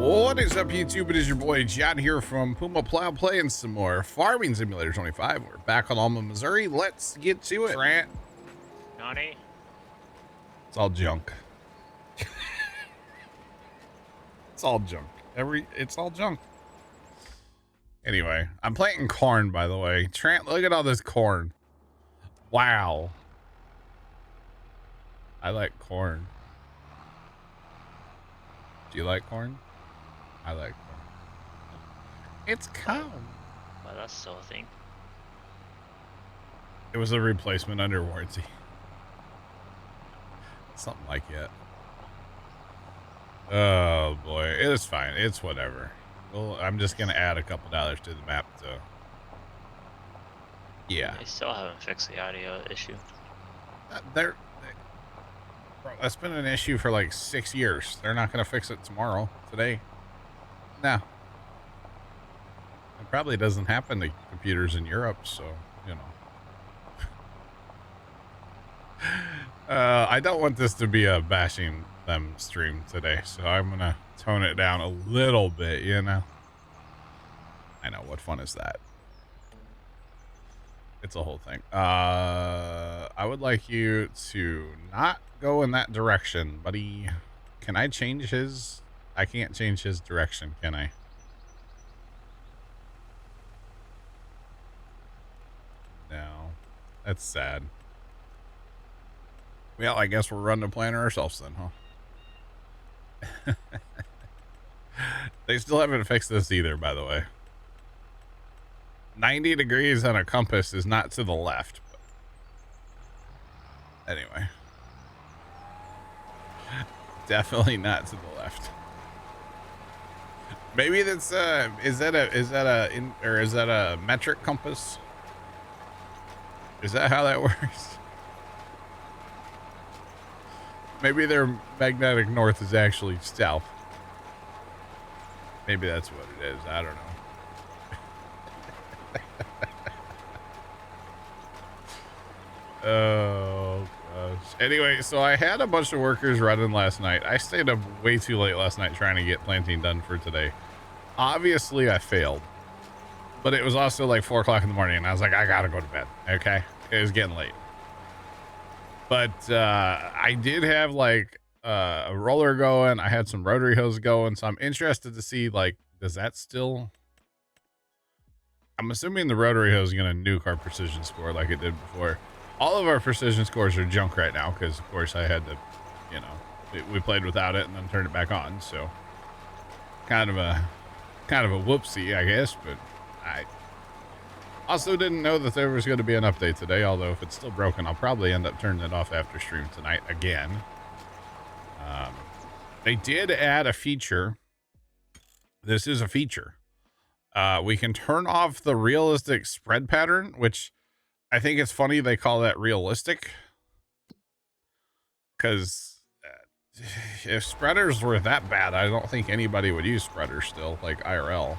What is up, YouTube? It is your boy John here from Puma Plow, playing some more Farming Simulator 25. We're back on Alma, Missouri. Let's get to it. Trent. Nani? It's all junk. It's all junk. It's all junk. Anyway, I'm planting corn, by the way. Trent, look at all this corn. Wow. I like corn. Do you like corn? I like corn. It's corn. Well, that's still a thing. It was a replacement under warranty. Something like that. Oh boy, it's fine. It's whatever. Well, I'm just gonna add a couple dollars to the map, so yeah. They still haven't fixed the audio issue. Bro, that's been an issue for like 6 years. They're not gonna fix it today. No. It probably doesn't happen to computers in Europe, so you know. I don't want this to be a bashing them stream today, so I'm gonna tone it down a little bit, you know. I know, what fun is that? It's a whole thing. I would like you to not go in that direction, buddy. Can I change his? I can't change his direction, can I? No, that's sad. Well, I guess we're running the planner ourselves then, huh? They still haven't fixed this either, by the way. 90 degrees on a compass is not to the left. But anyway. Definitely not to the left. Maybe that's is that a metric compass? Is that how that works? Maybe their magnetic north is actually south. Maybe that's what it is. I don't know. Oh gosh. Anyway, so I had a bunch of workers running last night. I stayed up way too late last night trying to get planting done for today. Obviously I failed, but it was also like 4 o'clock in the morning and I was like, I gotta go to bed. Okay. It was getting late, but I did have like a roller going. I had some rotary hose going, so I'm interested to see, like, does that still, I'm assuming the rotary hose is going to nuke our precision score like it did before. All of our precision scores are junk right now because of course I had to, you know, we played without it and then turned it back on, so kind of a whoopsie, I guess. But I also didn't know that there was going to be an update today, although if it's still broken I'll probably end up turning it off after stream tonight again. They did add a feature. This is a feature. We can turn off the realistic spread pattern, which I think it's funny they call that realistic. Because if spreaders were that bad, I don't think anybody would use spreaders still, like IRL.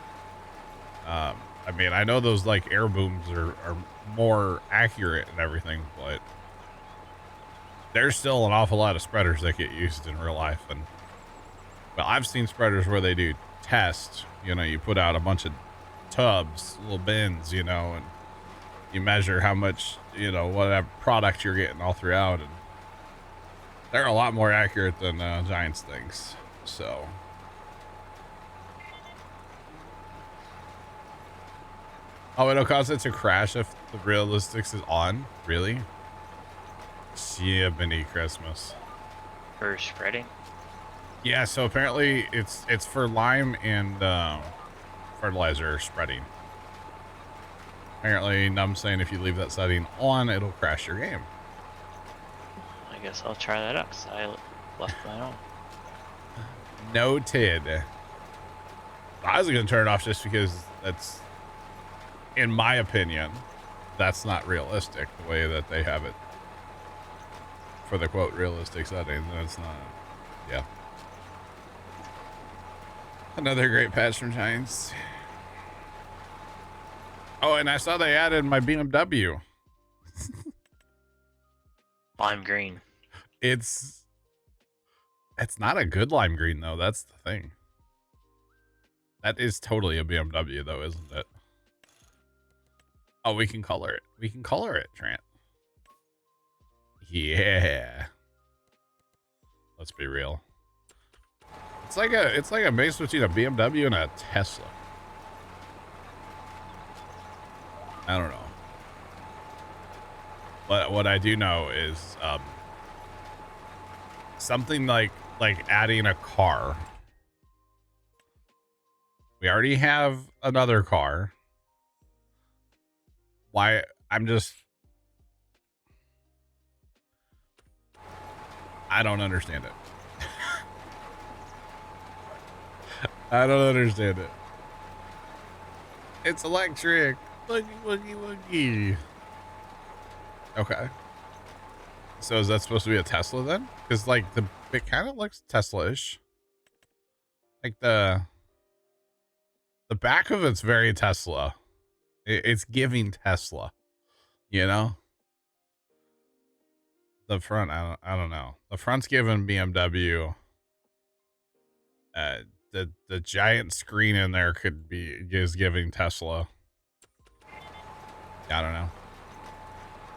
I mean, I know those like air booms are more accurate and everything, but there's still an awful lot of spreaders that get used in real life. And well, I've seen spreaders where they do tests, you know, you put out a bunch of tubs, little bins, you know, and you measure how much, you know, whatever product you're getting all throughout, and they're a lot more accurate than Giants things. So oh, it'll cause it to crash if the realistics is on? Really? Yeah, Benny Christmas. For spreading? Yeah, so apparently it's for lime and fertilizer spreading. Apparently, Num's saying if you leave that setting on, it'll crash your game. I guess I'll try that out because I left mine on. Noted. I was going to turn it off just because that's, in my opinion, that's not realistic the way that they have it for the quote realistic settings. That's not, yeah. Another great patch from Giants. Oh, and I saw they added my BMW. Lime green. It's not a good lime green though. That's the thing. That is totally a BMW though, isn't it? Oh, we can color it. We can color it, Trent. Yeah. Let's be real. It's like a mix between a BMW and a Tesla. I don't know. But what I do know is something like adding a car. We already have another car. Why? I don't understand it. I don't understand it. It's electric. Woogie, woogie, woogie. Okay. So is that supposed to be a Tesla then? Because like it kind of looks Tesla-ish. Like the back of it's very Tesla. It's giving Tesla. You know. The front, I don't know. The front's giving BMW. The giant screen in there is giving Tesla. I don't know.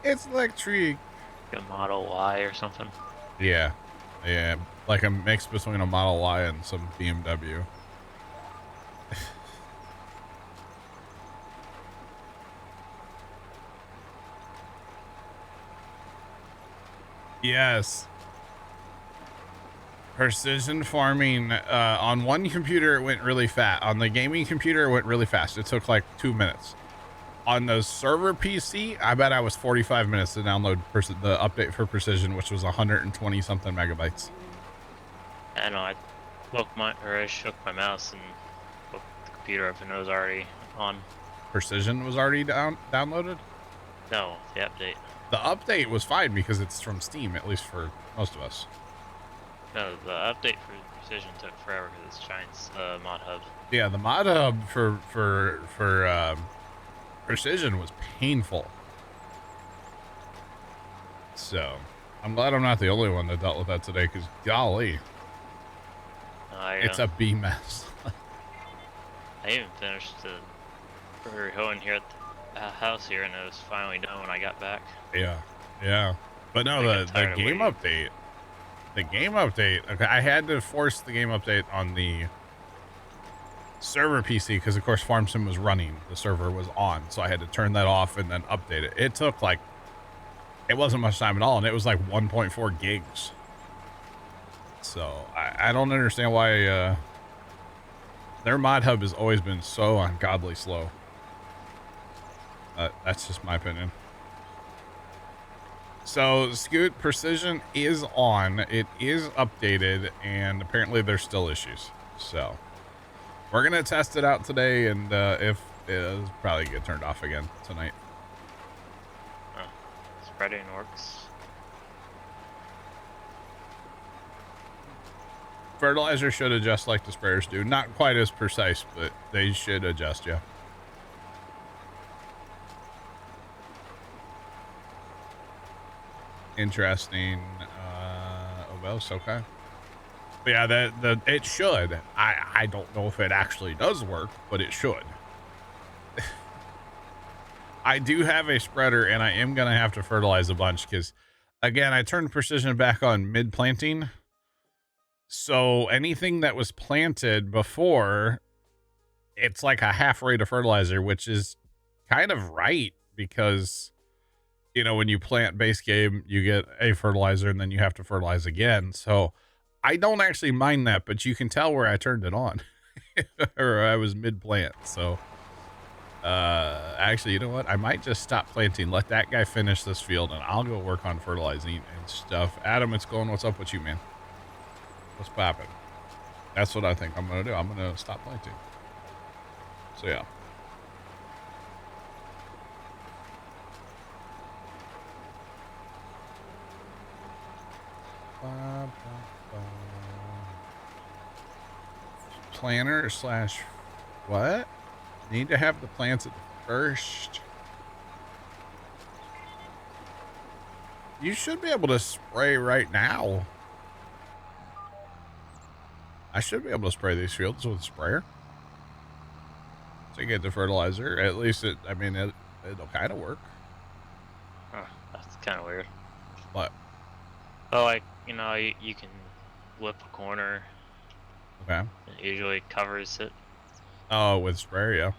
It's electric. A Model Y or something. Yeah, like a mix between a Model Y and some BMW. Yes. Precision farming, on one computer it went really fast. On the gaming computer it went really fast. It took like 2 minutes. On the server PC, I bet I was 45 minutes to download the update for Precision, which was 120 something megabytes. I know, I shook my mouse and woke the computer up and it was already on. Precision was already downloaded? No, the update. The update was fine because it's from Steam, at least for most of us. No, the update for Precision took forever because it's Giant's mod hub. Yeah, the mod hub for Precision was painful. So, I'm glad I'm not the only one that dealt with that today, because golly, it's a B mess. I even finished the burger hoeing here at the house here, and it was finally done when I got back. Yeah. But no, the game update. The game update. Okay, I had to force the game update on the server PC because, of course, Farm Sim was running. The server was on, so I had to turn that off and then update it. It took it wasn't much time at all, and it was like 1.4 gigs. So I don't understand why their mod hub has always been so ungodly slow. That's just my opinion. So Scoot, Precision is on. It is updated, and apparently there's still issues. So we're gonna test it out today, and if it'll probably get turned off again tonight. Oh, spreading works. Fertilizer should adjust like the sprayers do. Not quite as precise, but they should adjust, yeah. Interesting. Oh well, it's okay. But yeah, it should. I don't know if it actually does work, but it should. I do have a spreader, and I am gonna have to fertilize a bunch because, again, I turned Precision back on mid-planting. So anything that was planted before, it's like a half rate of fertilizer, which is kind of right because, you know, when you plant base game, you get a fertilizer and then you have to fertilize again. So I don't actually mind that, but you can tell where I turned it on or I was mid plant. So actually, you know what? I might just stop planting. Let that guy finish this field and I'll go work on fertilizing and stuff. Adam, it's going. What's up with you, man? What's popping? That's what I think I'm going to do. I'm going to stop planting. So yeah. Planner slash what? Need to have the plants at first. You should be able to spray right now. I should be able to spray these fields with a sprayer. to get the fertilizer. At least I mean, it'll kind of work. Huh, that's kind of weird. But But like, you can flip a corner. okay. It usually covers it. Oh, with sprayer, yeah.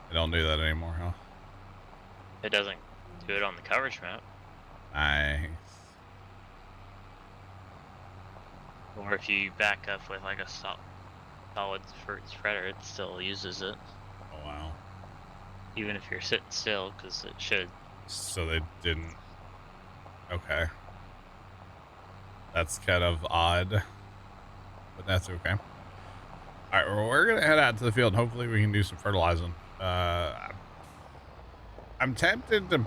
I don't do that anymore, huh? It doesn't do it on the coverage map. Nice. Or if you back up with like a solid spreader, it still uses it. Oh wow. Even if you're sitting still, because it should. So they didn't. Okay. That's kind of odd, but that's okay. All right, well, we're gonna head out to the field. And hopefully, we can do some fertilizing. I'm tempted to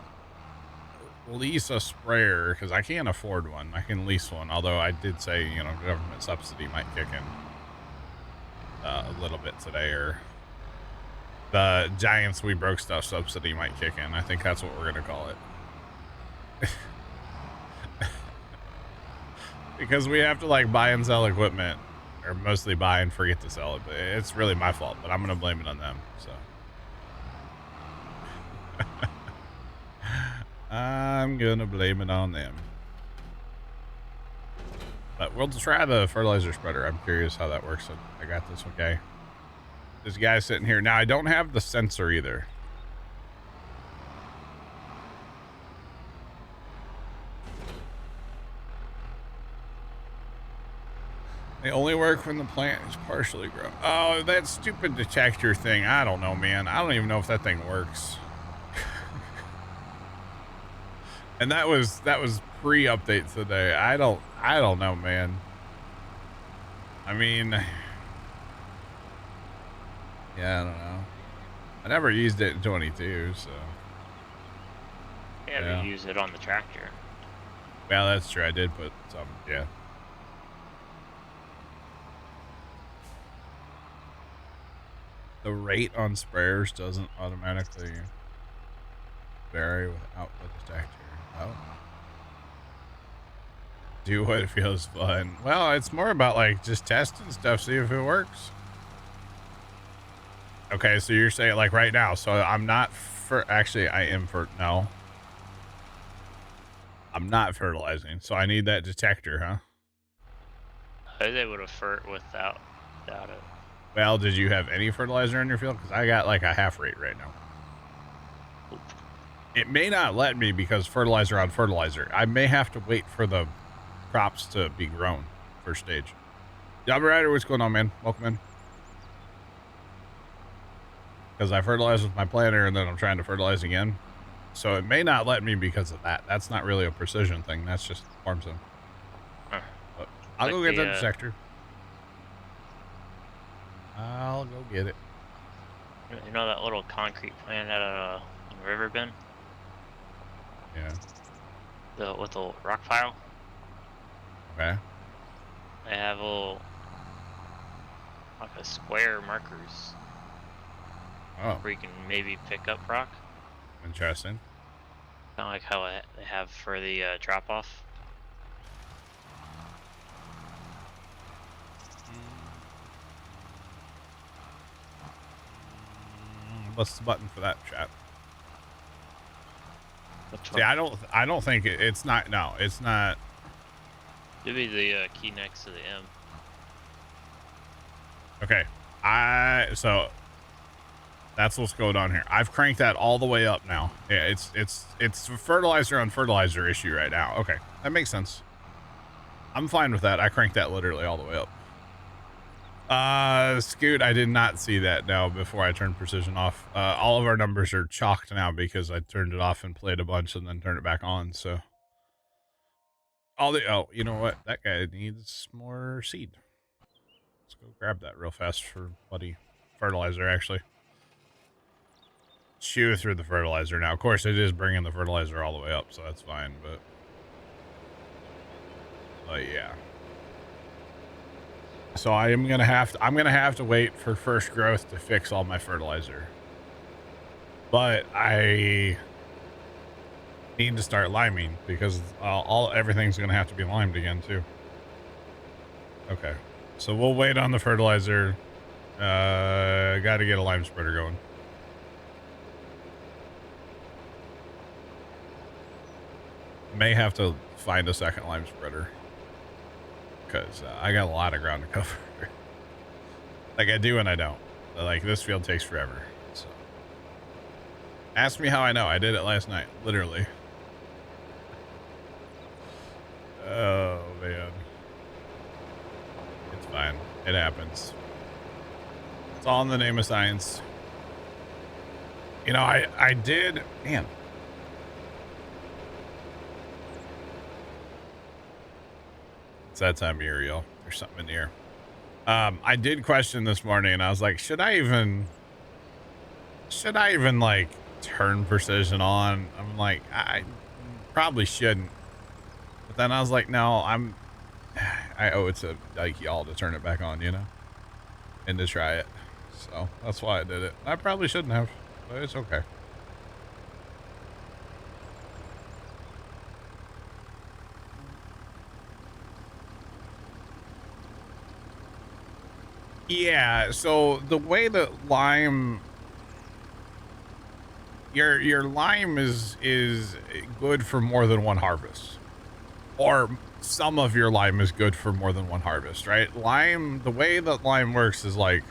lease a sprayer because I can't afford one. I can lease one, although I did say, government subsidy might kick in a little bit today, or the Giants We Broke Stuff subsidy might kick in. I think that's what we're gonna call it. Because we have to like buy and sell equipment, or mostly buy and forget to sell it. But it's really my fault, but I'm gonna blame it on them. So I'm gonna blame it on them. But we'll try the fertilizer spreader. I'm curious how that works. I got this okay. This guy sitting here now. I don't have the sensor either. They only work when the plant is partially grown. Oh, that stupid detector thing. I don't know, man. I don't even know if that thing works. And that was pre-update today. I don't know, man. I mean, yeah, I don't know. I never used it in 22, so. Yeah, you use it on the tractor. Well, that's true. I did put some, yeah. The rate on sprayers doesn't automatically vary without the detector. Oh. Do what feels fun. Well, it's more about like just testing stuff, see if it works. Okay, so you're saying like right now. So I'm not actually I am no. I'm not fertilizing. So I need that detector, huh? I was able to fert without it. Well, did you have any fertilizer in your field? Because I got like a half rate right now. Oop. It may not let me because fertilizer on fertilizer. I may have to wait for the crops to be grown first stage. Job Rider, what's going on, man? Welcome in. Because I fertilized with my planter and then I'm trying to fertilize again. So it may not let me because of that. That's not really a precision thing. That's just farm sim. Huh. But I'll go get that detector. I'll go get it. You know that little concrete plant at River Bend? Yeah. With the rock pile? Okay. They have like a square markers. Oh. Where you can maybe pick up rock. Interesting. Kind of like how they have for the drop off. What's the button for that, chat? Which See, I don't think it's not. No, it's not. It'd be the key next to the M. Okay. So that's what's going on here. I've cranked that all the way up now. Yeah, it's a fertilizer on fertilizer issue right now. Okay, that makes sense. I'm fine with that. I cranked that literally all the way up. Scoot, I did not see that now before I turned precision off. All of our numbers are chalked now because I turned it off and played a bunch and then turned it back on. So oh, you know what? That guy needs more seed. Let's go grab that real fast for bloody fertilizer, actually. Chew through the fertilizer now. Of course, it is bringing the fertilizer all the way up, so that's fine, but yeah. So I'm gonna have to wait for first growth to fix all my fertilizer. But I need to start liming because everything's gonna have to be limed again too. Okay. So we'll wait on the fertilizer. Got to get a lime spreader going. May have to find a second lime spreader because I got a lot of ground to cover. Like I do and I don't. Like this field takes forever. So ask me how I know. I did it last night, literally. Oh man, it's fine. It happens. It's all in the name of science. You know, I did, man. It's that time of year, y'all. There's something in the air. I did question this morning, and I was like, should I even like turn precision on? I'm like, I probably shouldn't. But then I was like, no, I owe it to like y'all to turn it back on, you know, and to try it. So that's why I did it. I probably shouldn't have, but it's okay. Yeah, so the way that lime, your lime is good for more than one harvest, or some of your lime is good for more than one harvest, right? Lime, the way that lime works is like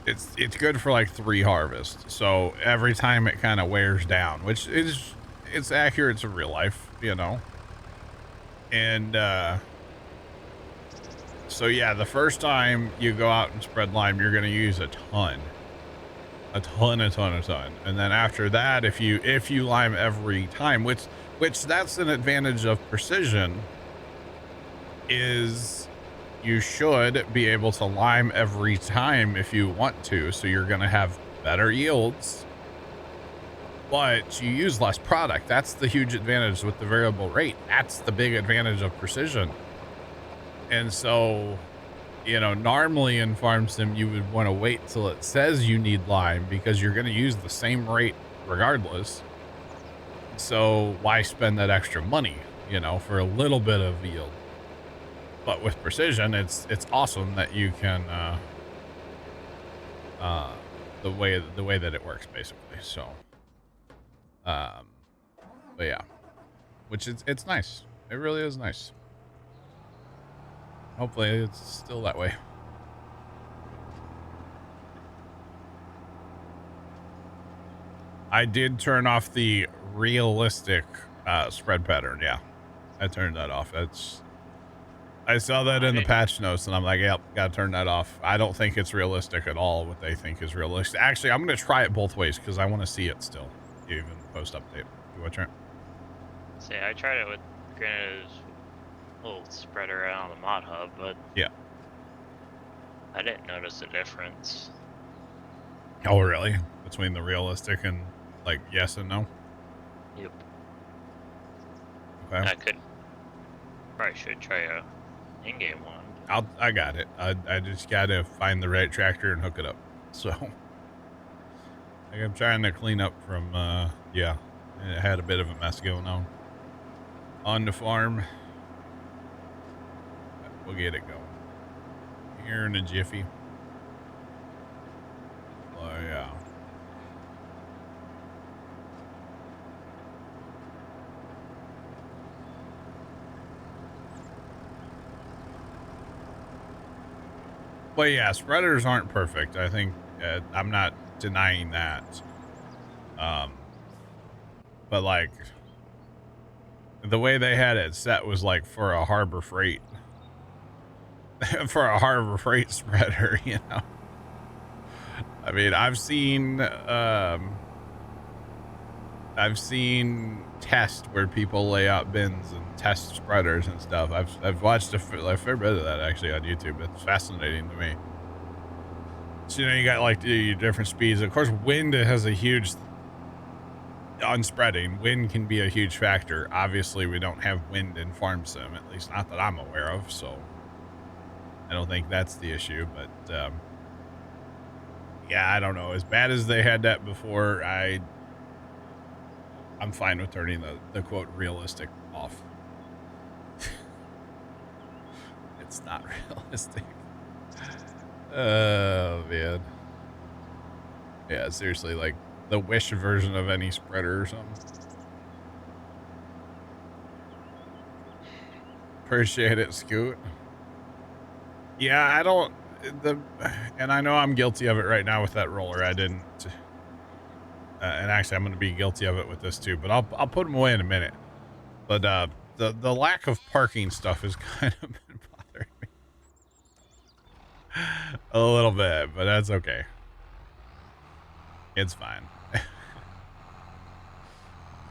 it's good for like 3 harvests. So every time it kind of wears down, which is it's accurate to real life, you know. And so yeah, the first time you go out and spread lime, you're going to use a ton. And then after that, if you lime every time, which that's an advantage of precision, is you should be able to lime every time if you want to. So you're going to have better yields, but you use less product. That's the huge advantage with the variable rate. That's the big advantage of precision. And so, you know, normally in farm sim, you would want to wait till it says you need lime because you're going to use the same rate regardless. So why spend that extra money, you know, for a little bit of yield? But with precision, it's awesome that you can, the way that it works basically. So, but yeah, which it's nice. It really is nice. Hopefully it's still that way. I did turn off the realistic spread pattern. Yeah, I turned that off. I saw that in the patch notes, and I'm like, yep, gotta turn that off. I don't think it's realistic at all what they think is realistic. Actually, I'm gonna try it both ways because I want to see it still, even post update. You want to try it? See, I tried it with Granite's little spreader out on the mod hub, but yeah, I didn't notice a difference. Oh, really? Between the realistic and like yes and no? Yep. Okay. I could probably should try a in-game one. I got it. I just gotta find the right tractor and hook it up. So like I'm trying to clean up from yeah, it had a bit of a mess going on the farm. We'll get it going here in a jiffy. Oh yeah. But yeah, spreaders aren't perfect. I think I'm not denying that. But like the way they had it set was like for a Harbor Freight, for a Harbor Freight spreader, you know. I mean, I've seen tests where people lay out bins and test spreaders and stuff. I've watched a fair bit of that actually on YouTube. It's fascinating to me. So, you know, you got like the different speeds. Of course, wind has a huge on spreading. Wind can be a huge factor. Obviously, we don't have wind in farm sim, at least not that I'm aware of. So I don't think that's the issue. But yeah, I don't know. As bad as they had that before, I'm fine with turning the quote realistic off. It's not realistic. Oh, man. Yeah, seriously, like the Wish version of any spreader or something. Appreciate it, Scoot. Yeah, I don't and I know I'm guilty of it right now with that roller. I didn't, and actually I'm going to be guilty of it with this too. But I'll put them away in a minute. But the lack of parking stuff has kind of been bothering me a little bit, but that's okay. It's fine.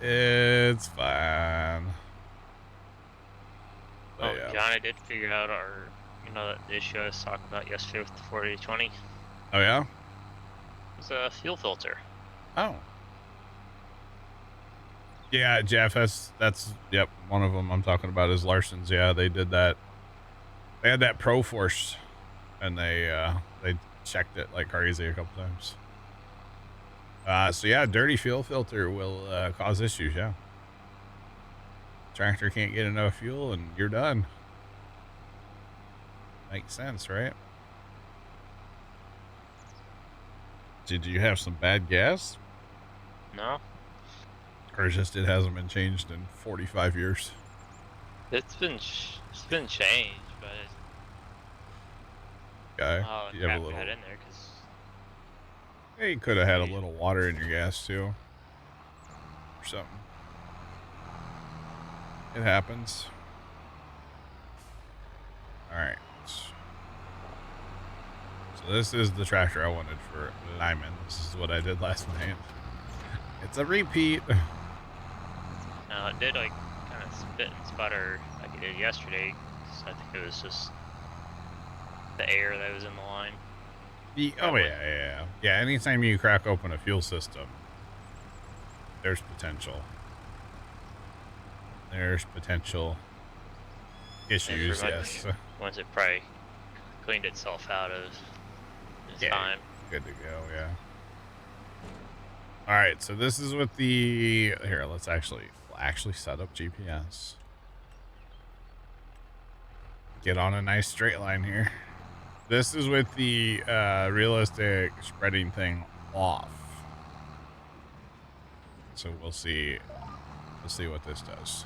It's fine. But Oh, yeah. John, I did figure out that issue I was talking about yesterday with the 4020. Oh yeah. It's a fuel filter. Oh. Yeah, Jeff. That's yep. One of them I'm talking about is Larson's. Yeah, they did that. They had that Pro Force, and they checked it like crazy a couple times. So yeah, dirty fuel filter will cause issues. Yeah. Tractor can't get enough fuel, and you're done. Makes sense, right? Did you have some bad gas? No, Or just it hasn't been changed in 45 years? it's been changed, but it's Okay. all the You have a crap little. got in there because Hey, you could have had a little water in your gas too. Or something. It happens. Alright. So this is the tractor I wanted for Lyman. This is what I did last night. It's a repeat. it did like kind of spit and sputter like it did yesterday. 'Cause I think it was just the air that was in the line. Oh yeah. Anytime you crack open a fuel system, there's potential. There's potential issues. Yes. Once it probably cleaned itself out of its time. Good to go. Yeah. All right. So this is with the here. We'll actually set up GPS. Get on a nice straight line here. This is with the realistic spreading thing off. So we'll see. Let's see what this does.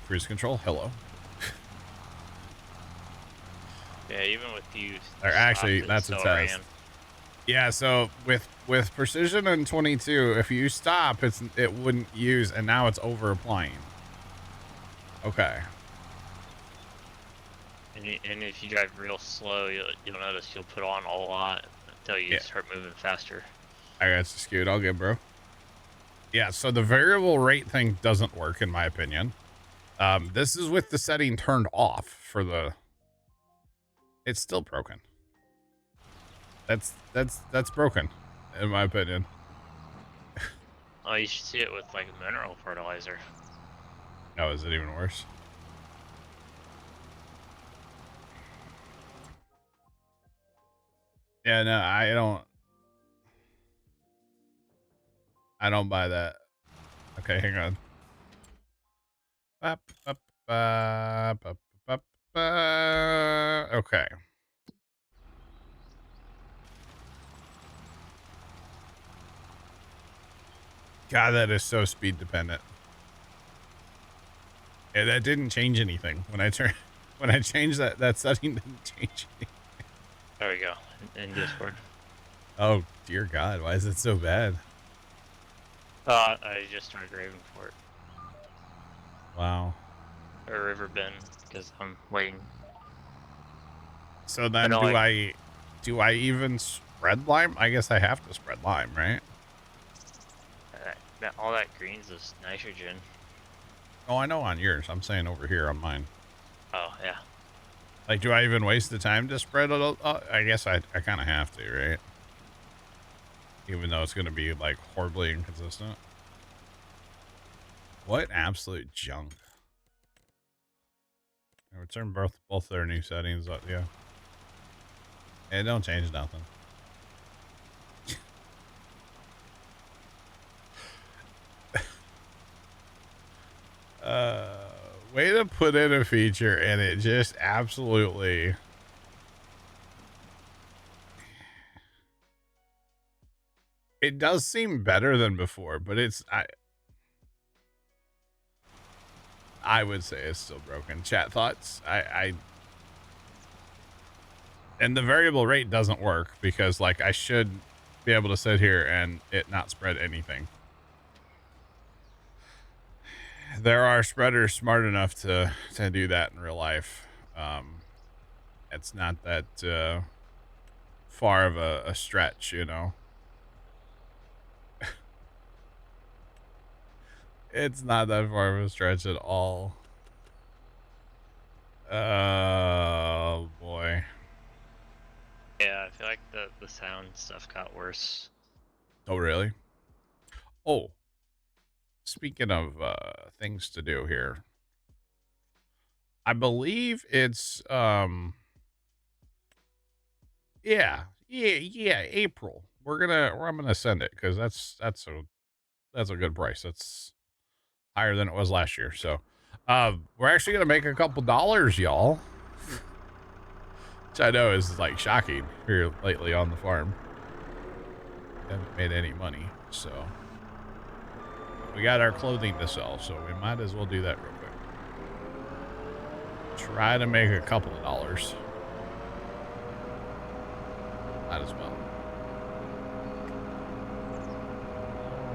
Cruise control. Hello. Yeah, even with you. Or actually, that's a test. Yeah, so with precision and 22, if you stop, it wouldn't use, and now it's over applying. Okay. And if you drive real slow, you'll notice you'll put on a lot until you start moving faster. I got you, Scoot. All good, bro. Yeah, so the variable rate thing doesn't work, in my opinion. This is with the setting turned off for the... It's still broken. That's broken, in my opinion. Oh, you should see it with like mineral fertilizer. Oh, is it even worse? Yeah, no, I don't buy that. Okay, hang on. Okay. God, that is so speed dependent. Yeah, that didn't change anything when I changed that setting didn't change anything. There we go. In Discord. Oh dear God, why is it so bad? I just started raving for it. Wow. Or River Bend, because I'm waiting. So then do I even spread lime? I guess I have to spread lime, right? All that green's is nitrogen. Oh, I know on yours. I'm saying over here on mine. Oh, yeah. Like, do I even waste the time to spread it? I guess I kind of have to, right? Even though it's going to be, like, horribly inconsistent. What absolute junk. I return both their new settings. Yeah. It don't change nothing. Way to put in a feature, and it just absolutely... It does seem better than before, but it's... I would say it's still broken. Chat thoughts? And the variable rate doesn't work because, like, I should be able to sit here and it not spread anything. There are spreaders smart enough to do that in real life. It's not that far of a stretch, you know. It's not that far of a stretch at all. Oh boy. Yeah, I feel like the sound stuff got worse. Oh really? Oh, speaking of things to do here, I believe it's yeah, April. I'm gonna send it because that's a good price. That's higher than it was last year. So we're actually gonna make a couple dollars, y'all. Which I know is like shocking here lately on the farm. Haven't made any money, so we got our clothing to sell, so we might as well do that real quick. Try to make a couple of dollars. Might as well.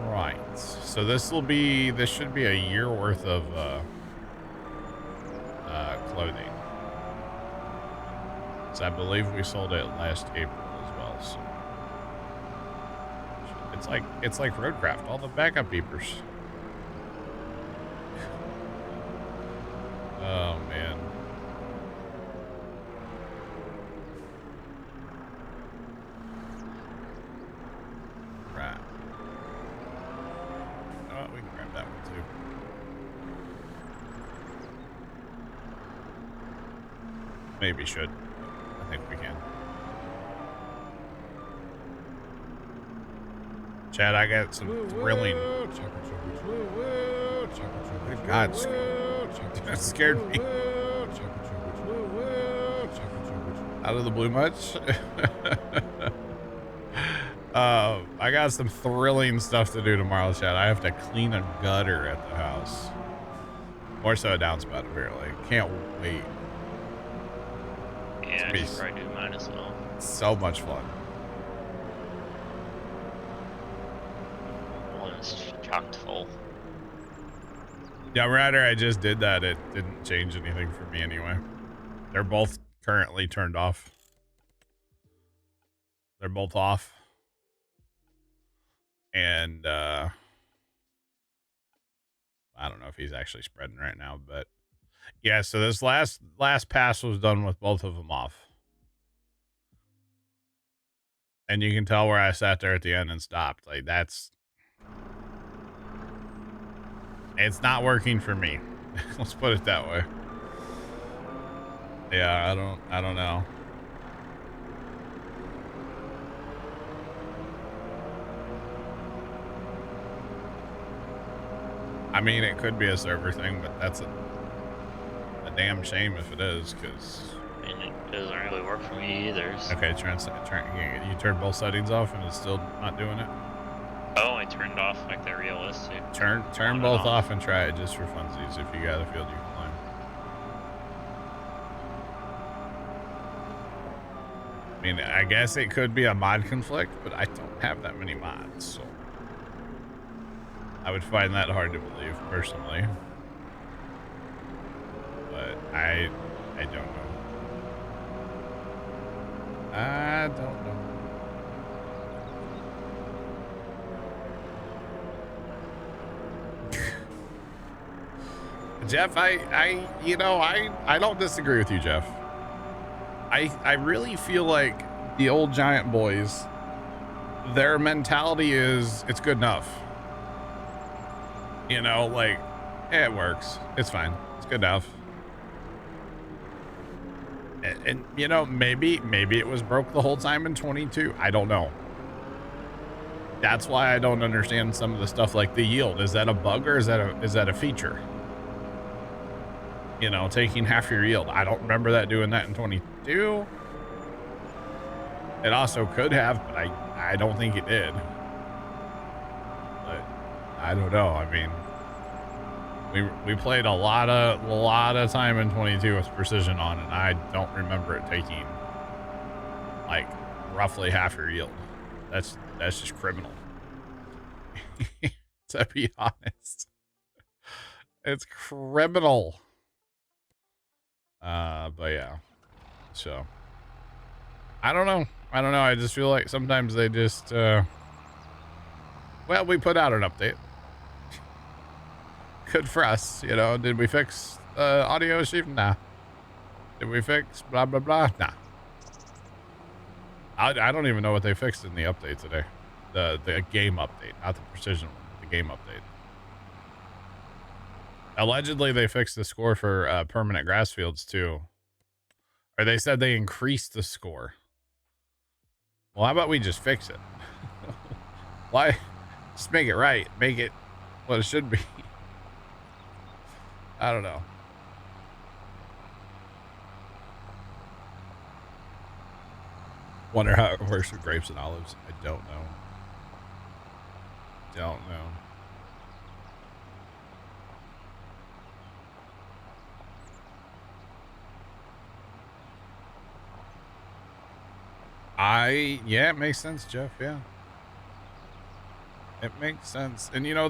Right. So this should be a year worth of clothing. So I believe we sold it last April as well. So it's like Roadcraft, all the backup beepers. Oh man. Right. Oh, we can grab that one too. Maybe should. I think we can. Chad, I got some thrilling. Good God, that scared me. Out of the blue much? I got some thrilling stuff to do tomorrow, Chad. I have to clean a gutter at the house. More so a downspout, apparently. Can't wait. Yeah, I should probably do mine as well. So much fun. One is chocked full. Yeah, rather I just did that. It didn't change anything for me anyway. They're both currently turned off. They're both off. And I don't know if he's actually spreading right now, but yeah, so this last pass was done with both of them off. And you can tell where I sat there at the end and stopped. Like it's not working for me. Let's put it that way. Yeah, I don't know. I mean, it could be a server thing, but that's a damn shame if it is, because... I mean, it doesn't really work for me either. So. Okay, you turn both settings off and it's still not doing it? Oh, I turned off, like, the realistic. Turn both off and try it just for funsies. If you got a field you can climb. I mean, I guess it could be a mod conflict, but I don't have that many mods, so... I would find that hard to believe, personally. But I don't know. I don't know. Jeff, I don't disagree with you, Jeff. I really feel like the old Giant boys, their mentality is, it's good enough. You know, like, it works. It's fine. It's good enough. And you know, maybe it was broke the whole time in 22. I don't know. That's why I don't understand some of the stuff like the yield. Is that a bug or is that a feature? you know, taking half your yield. I don't remember that doing that in 22. It also could have, but I don't think it did. But I don't know. I mean, we played a lot of time in 22 with precision on, and I don't remember it taking like roughly half your yield. That's just criminal. To be honest, it's criminal. But yeah, so I don't know. I just feel like sometimes they just, well, we put out an update. Good for us, you know. Did we fix audio issue? Nah. Did we fix blah blah blah? Nah. I don't even know what they fixed in the update today. The game update, not the precision one, the game update. Allegedly, they fixed the score for permanent grass fields too. Or they said they increased the score. Well, how about we just fix it? Why? Just make it right. Make it what it should be. I don't know. Wonder how it works with grapes and olives. I don't know. Don't know. Yeah, it makes sense, Jeff. Yeah, it makes sense. And you know,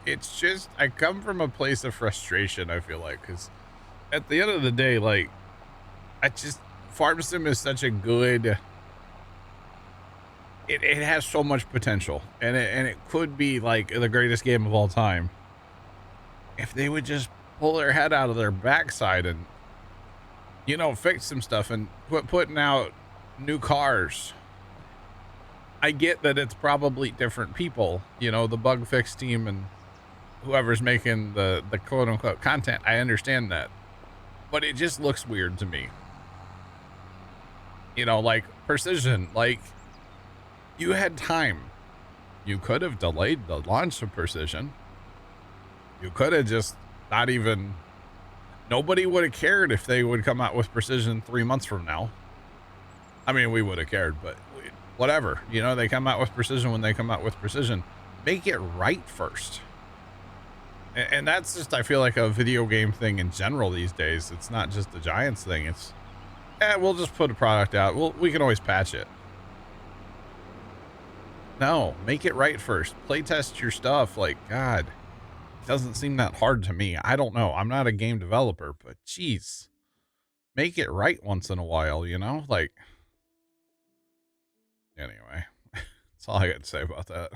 it's just, I come from a place of frustration, I feel like, because at the end of the day, like, Farm Sim is such a good, it has so much potential, and it could be like the greatest game of all time if they would just pull their head out of their backside and, you know, fix some stuff and putting out new cars. I get that it's probably different people, you know, the bug fix team and whoever's making the quote unquote content. I understand that, but it just looks weird to me. You know, like precision, like you had time. You could have delayed the launch of precision. You could have just not even, nobody would have cared if they would come out with precision 3 months from now. I mean, we would have cared, but whatever. You know, they come out with precision when they come out with precision. Make it right first. And that's just, I feel like, a video game thing in general these days. It's not just the Giants thing. It's, we'll just put a product out. We can always patch it. No, make it right first. Play test your stuff. Like, God, it doesn't seem that hard to me. I don't know. I'm not a game developer, but geez, make it right once in a while, you know? Like, anyway, that's all I got to say about that.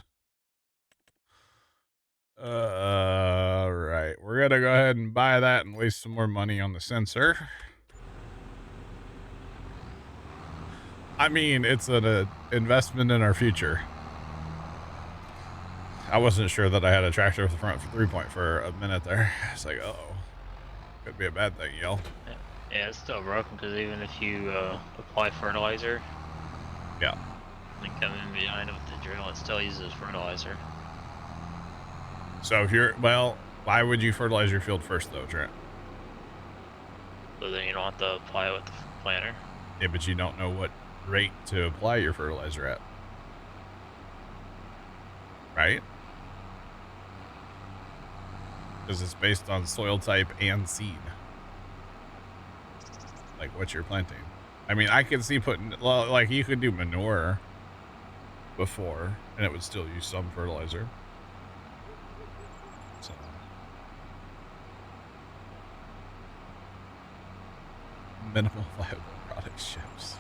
Right. We're going to go ahead and buy that and waste some more money on the sensor. I mean, it's an investment in our future. I wasn't sure that I had a tractor with the front 3-point for a minute there. It's like, uh-oh. Could be a bad thing, yo. Yeah, it's still broken because even if you apply fertilizer, yeah, and come in behind it with the drill, it still uses fertilizer. So if you're, well, why would you fertilize your field first though, Trent? So then you don't have to apply it with the planter. Yeah, but you don't know what rate to apply your fertilizer at. Right? Because it's based on soil type and seed. Like what you're planting. I mean, I could see putting, like you could do manure before and it would still use some fertilizer. So. Minimal viable product ships.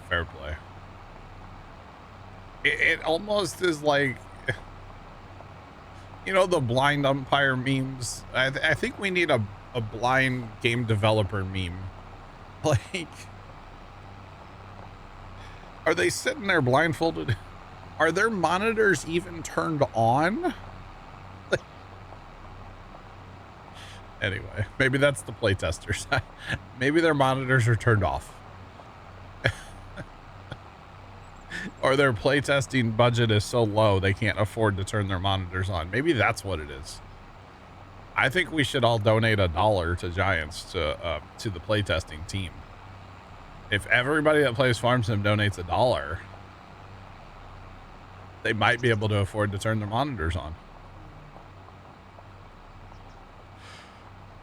Fair play. It almost is like, you know, the blind umpire memes. I think we need a blind game developer meme. Like, are they sitting there blindfolded? Are their monitors even turned on? Anyway, maybe that's the playtesters. Maybe their monitors are turned off. Or their playtesting budget is so low they can't afford to turn their monitors on. Maybe that's what it is. I think we should all donate $1 to Giants to the playtesting team. If everybody that plays Farm Sim donates $1, they might be able to afford to turn their monitors on.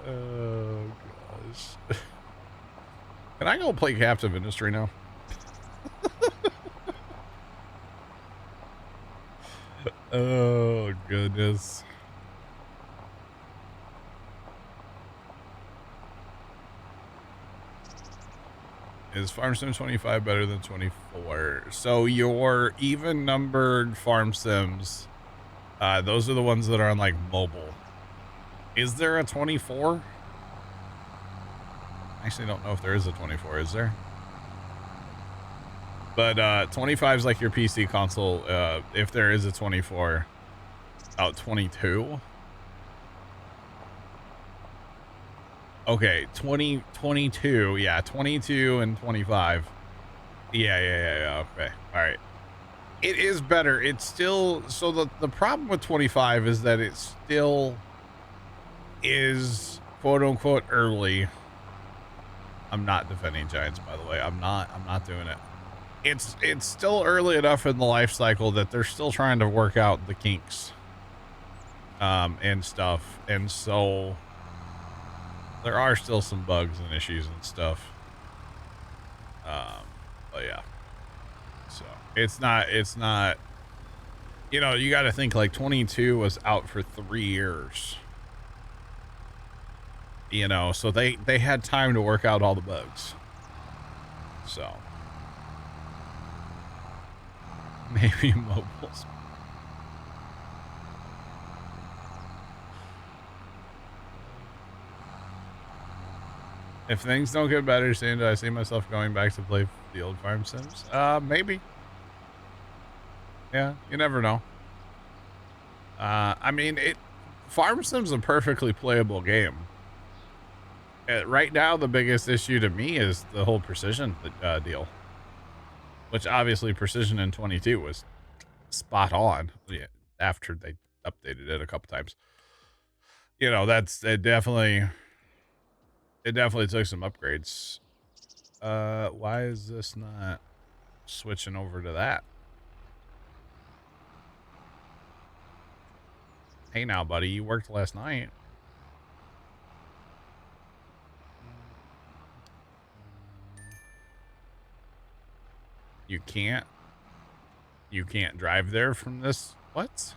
Oh gosh. Can I go play Captive Industry now? Oh goodness. Is Farm Sim 25 better than 24? So your even numbered Farm Sims, those are the ones that are on like mobile. Is there a 24? I actually don't know if there is a 24, is there? But 25 is like your PC console. If there is a 24, about 22. Okay, 22. Yeah, 22 and 25. Yeah. Okay. All right. It is better. It's still, so the problem with 25 is that it still is quote unquote early. I'm not defending Giants, by the way. I'm not doing it. It's still early enough in the life cycle that they're still trying to work out the kinks and stuff. And so there are still some bugs and issues and stuff. But yeah. So it's not, you know, you got to think like 22 was out for 3 years. You know, so they had time to work out all the bugs. So maybe mobiles. If things don't get better soon, do I see myself going back to play the old Farm Sims? Maybe. Yeah, you never know. I mean, Farm Sim's a perfectly playable game. Right now, the biggest issue to me is the whole precision deal, which obviously precision in 22 was spot on. Yeah, after they updated it a couple times. You know, it definitely took some upgrades. Why is this not switching over to that? Hey now, buddy, you worked last night. You can't drive there from this. What?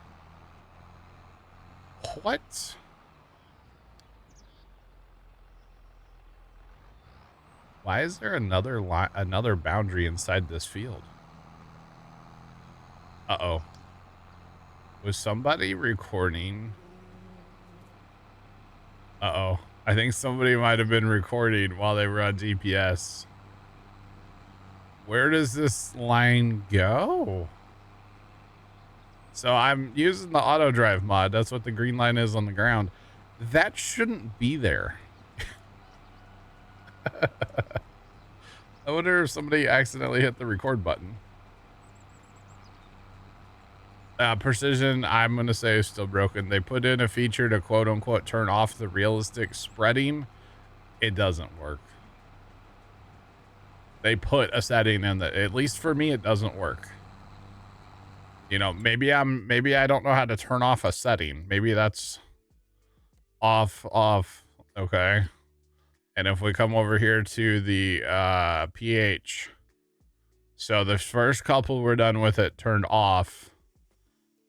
Why is there another boundary inside this field? Uh-oh. Was somebody recording? Uh-oh. I think somebody might have been recording while they were on GPS. Where does this line go? So I'm using the auto drive mod. That's what the green line is on the ground. That shouldn't be there. I wonder if somebody accidentally hit the record button. Precision, I'm going to say, is still broken. They put in a feature to quote unquote turn off the realistic spreading. It doesn't work. They put a setting in that, at least for me, it doesn't work. You know, maybe I don't know how to turn off a setting. Maybe that's off. Okay. And if we come over here to the pH, so the first couple we're done with it turned off,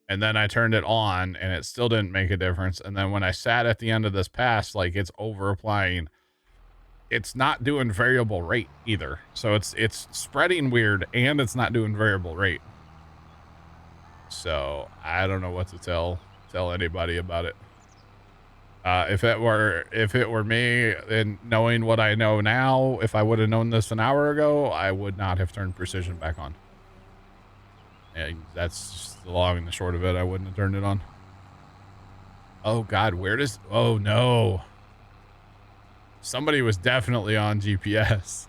and then I turned it on and it still didn't make a difference. And then when I sat at the end of this pass, like it's over applying, it's not doing variable rate either. So it's spreading weird and it's not doing variable rate. So I don't know what to tell anybody about it. If it were me and knowing what I know now, if I would have known this an hour ago, I would not have turned precision back on. And that's just the long and the short of it. I wouldn't have turned it on. Oh God, oh no. Somebody was definitely on GPS.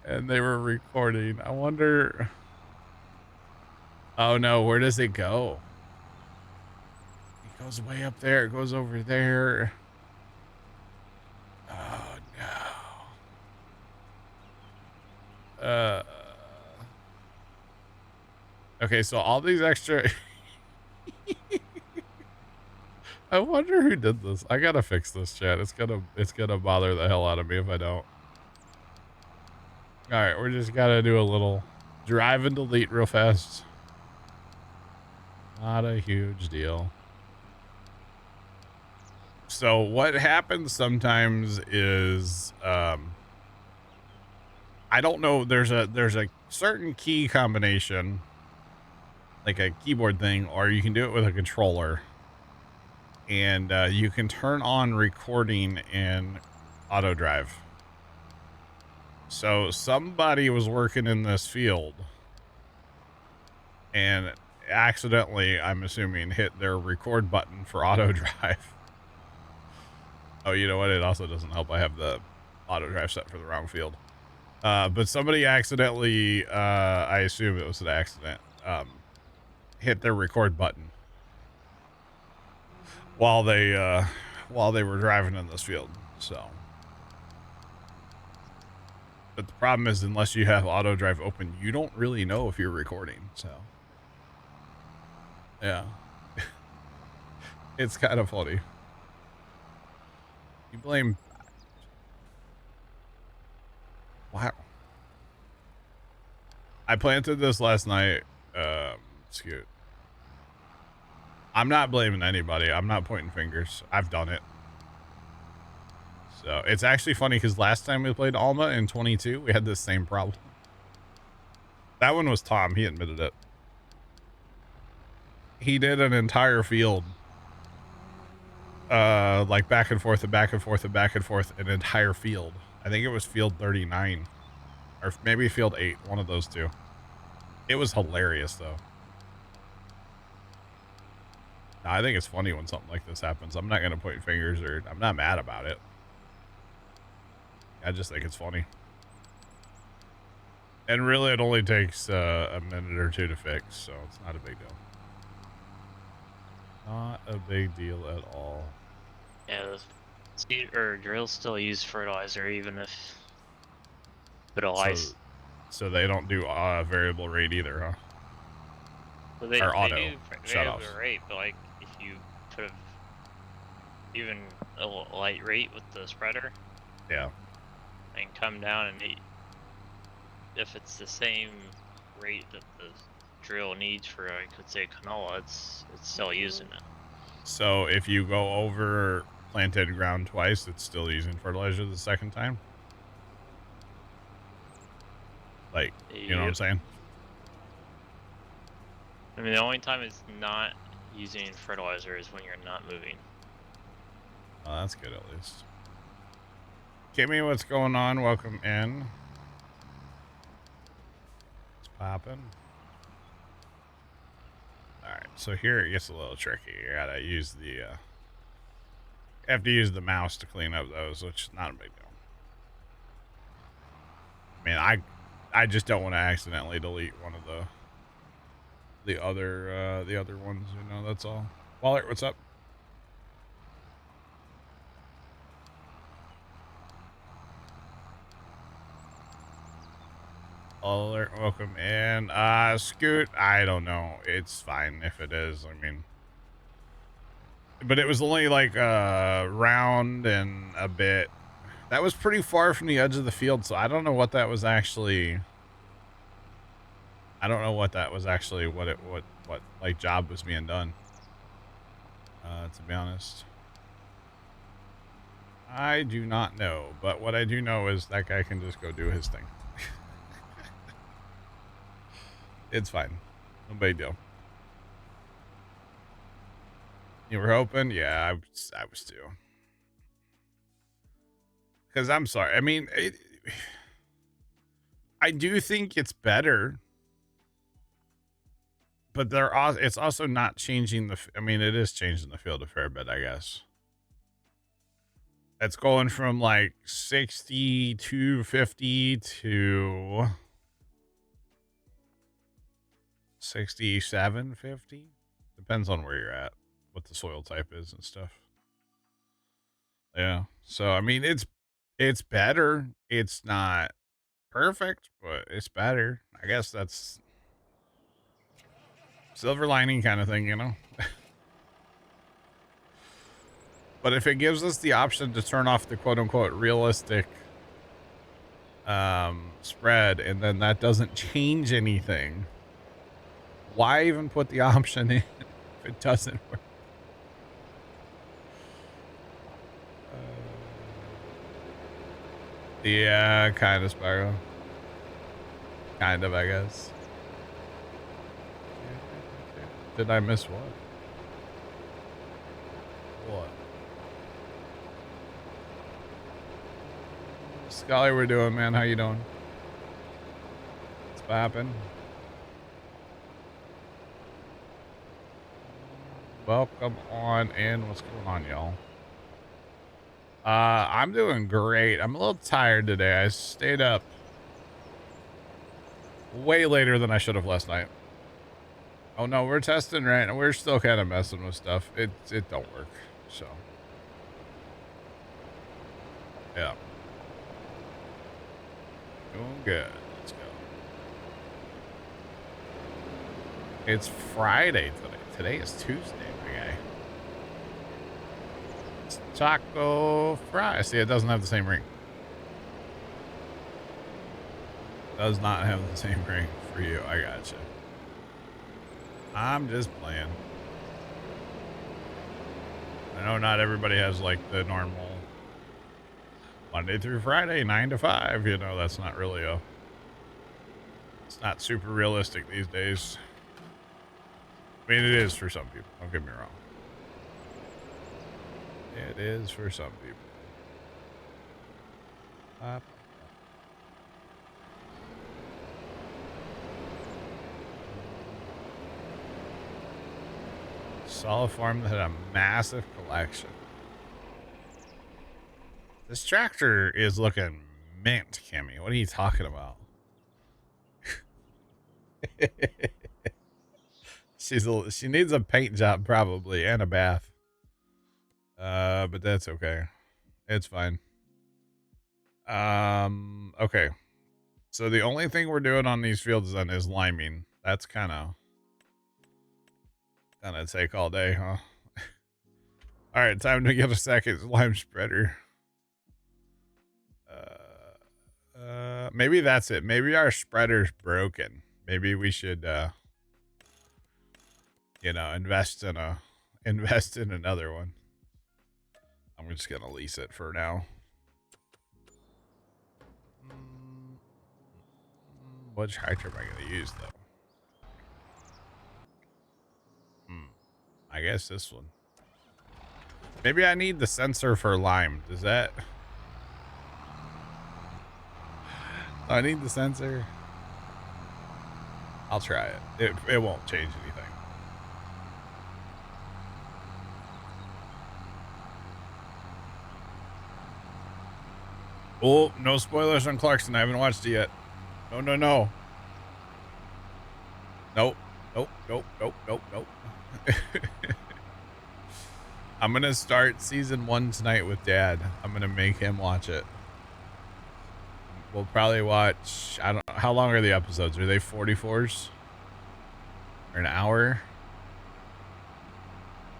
And they were recording. I wonder. Oh no, where does it go? goes way up there. It goes over there. Oh, no. Okay, so all these extra... I wonder who did this. I gotta fix this, chat. It's gonna bother the hell out of me if I don't. All right, we're just gotta do a little drive and delete real fast. Not a huge deal. So what happens sometimes is, I don't know. There's a certain key combination, like a keyboard thing, or you can do it with a controller, and you can turn on recording in auto drive. So somebody was working in this field and accidentally, I'm assuming, hit their record button for auto drive. Oh, you know what? It also doesn't help. I have the auto drive set for the wrong field. But somebody accidentally, I assume it was an accident, hit their record button while they were driving in this field. So, but the problem is, unless you have auto drive open, you don't really know if you're recording. So, yeah, it's kind of funny. You blame... Wow. I planted this last night. Scoot. I'm not blaming anybody. I'm not pointing fingers. I've done it. So it's actually funny because last time we played Alma in 22, we had this same problem. That one was Tom. He admitted it. He did an entire field. Like back and forth and back and forth and back and forth, an entire field. I think it was field 39 or maybe field 8, one of those two. It was hilarious though. I think it's funny when something like this happens. I'm not going to point fingers, or I'm not mad about it. I just think it's funny. And really, it only takes a minute or two to fix, so it's not a big deal. Not a big deal at all. Yeah, the seed or drills still use fertilizer, even if fertilize. So they don't do variable rate either, huh? Well, they, or they auto do shut-offs. variable rate, but like if you put even a light rate with the spreader, yeah, and come down and if it's the same rate that the drill needs for, I could say, canola, it's still using it. So if you go over planted ground twice, it's still using fertilizer the second time? Like, you know what I'm saying? I mean, the only time it's not using fertilizer is when you're not moving. Oh, that's good at least. Kimmy, what's going on? Welcome in. It's popping. Alright, so here it gets a little tricky. You gotta use the, have to use the mouse to clean up those, which is not a big deal. I mean, I just don't want to accidentally delete one of the other ones, you know, that's all. Waller, what's up? Waller, welcome in. Scoot, I don't know. It's fine if it is. I mean, but it was only like a round and a bit. That was pretty far from the edge of the field, so I don't know what that was actually. I don't know what that was actually, what like job was being done. To be honest, I do not know, but what I do know is that guy can just go do his thing. It's fine. No big deal. You were hoping? Yeah, I was too. Because I'm sorry. I mean, I do think it's better. But it's also not changing I mean, it is changing the field a fair bit, I guess. It's going from like 6250 to 6750. Depends on where you're at. what the soil type is and stuff. Yeah. So I mean, it's better. It's not perfect, but it's better. I guess that's silver lining kind of thing, you know. But if it gives us the option to turn off the quote unquote realistic spread, and then that doesn't change anything, why even put the option in if it doesn't work? Yeah, kind of, Spyro. Kind of, I guess. Did I miss what? What? Scully, we're doing, man. How you doing? What's poppin'? Welcome on in. What's going on, y'all? I'm doing great. I'm a little tired today. I stayed up way later than I should have last night. Oh no, we're testing right now. We're still kind of messing with stuff. It don't work. So yeah. Doing good. Let's go. It's Friday today. Today is Tuesday, my guy. It's Taco Fry. See, it doesn't have the same ring. Does not have the same ring for you. I gotcha. I'm just playing. I know not everybody has like the normal Monday through Friday, 9 to 5. You know, that's not really it's not super realistic these days. I mean, it is for some people. Don't get me wrong. It is for some people. Solid farm that had a massive collection. This tractor is looking mint, Kimmy. What are you talking about? She needs a paint job probably and a bath. But that's okay. It's fine. Okay. So the only thing we're doing on these fields then is liming. That's gonna take all day, huh? All right, time to get a second lime spreader. Maybe that's it. Maybe our spreader's broken. Maybe we should you know, invest in another one. I'm just gonna lease it for now. What tractor am I gonna use though? I guess this one. Maybe I need the sensor for lime. Does that? I need the sensor. I'll try it. It won't change anything. Oh, no spoilers on Clarkson. I haven't watched it yet. No. Nope. I'm gonna start season 1 tonight with Dad. I'm gonna make him watch it. We'll probably watch, I don't know, how long are the episodes? Are they 44s? Or an hour?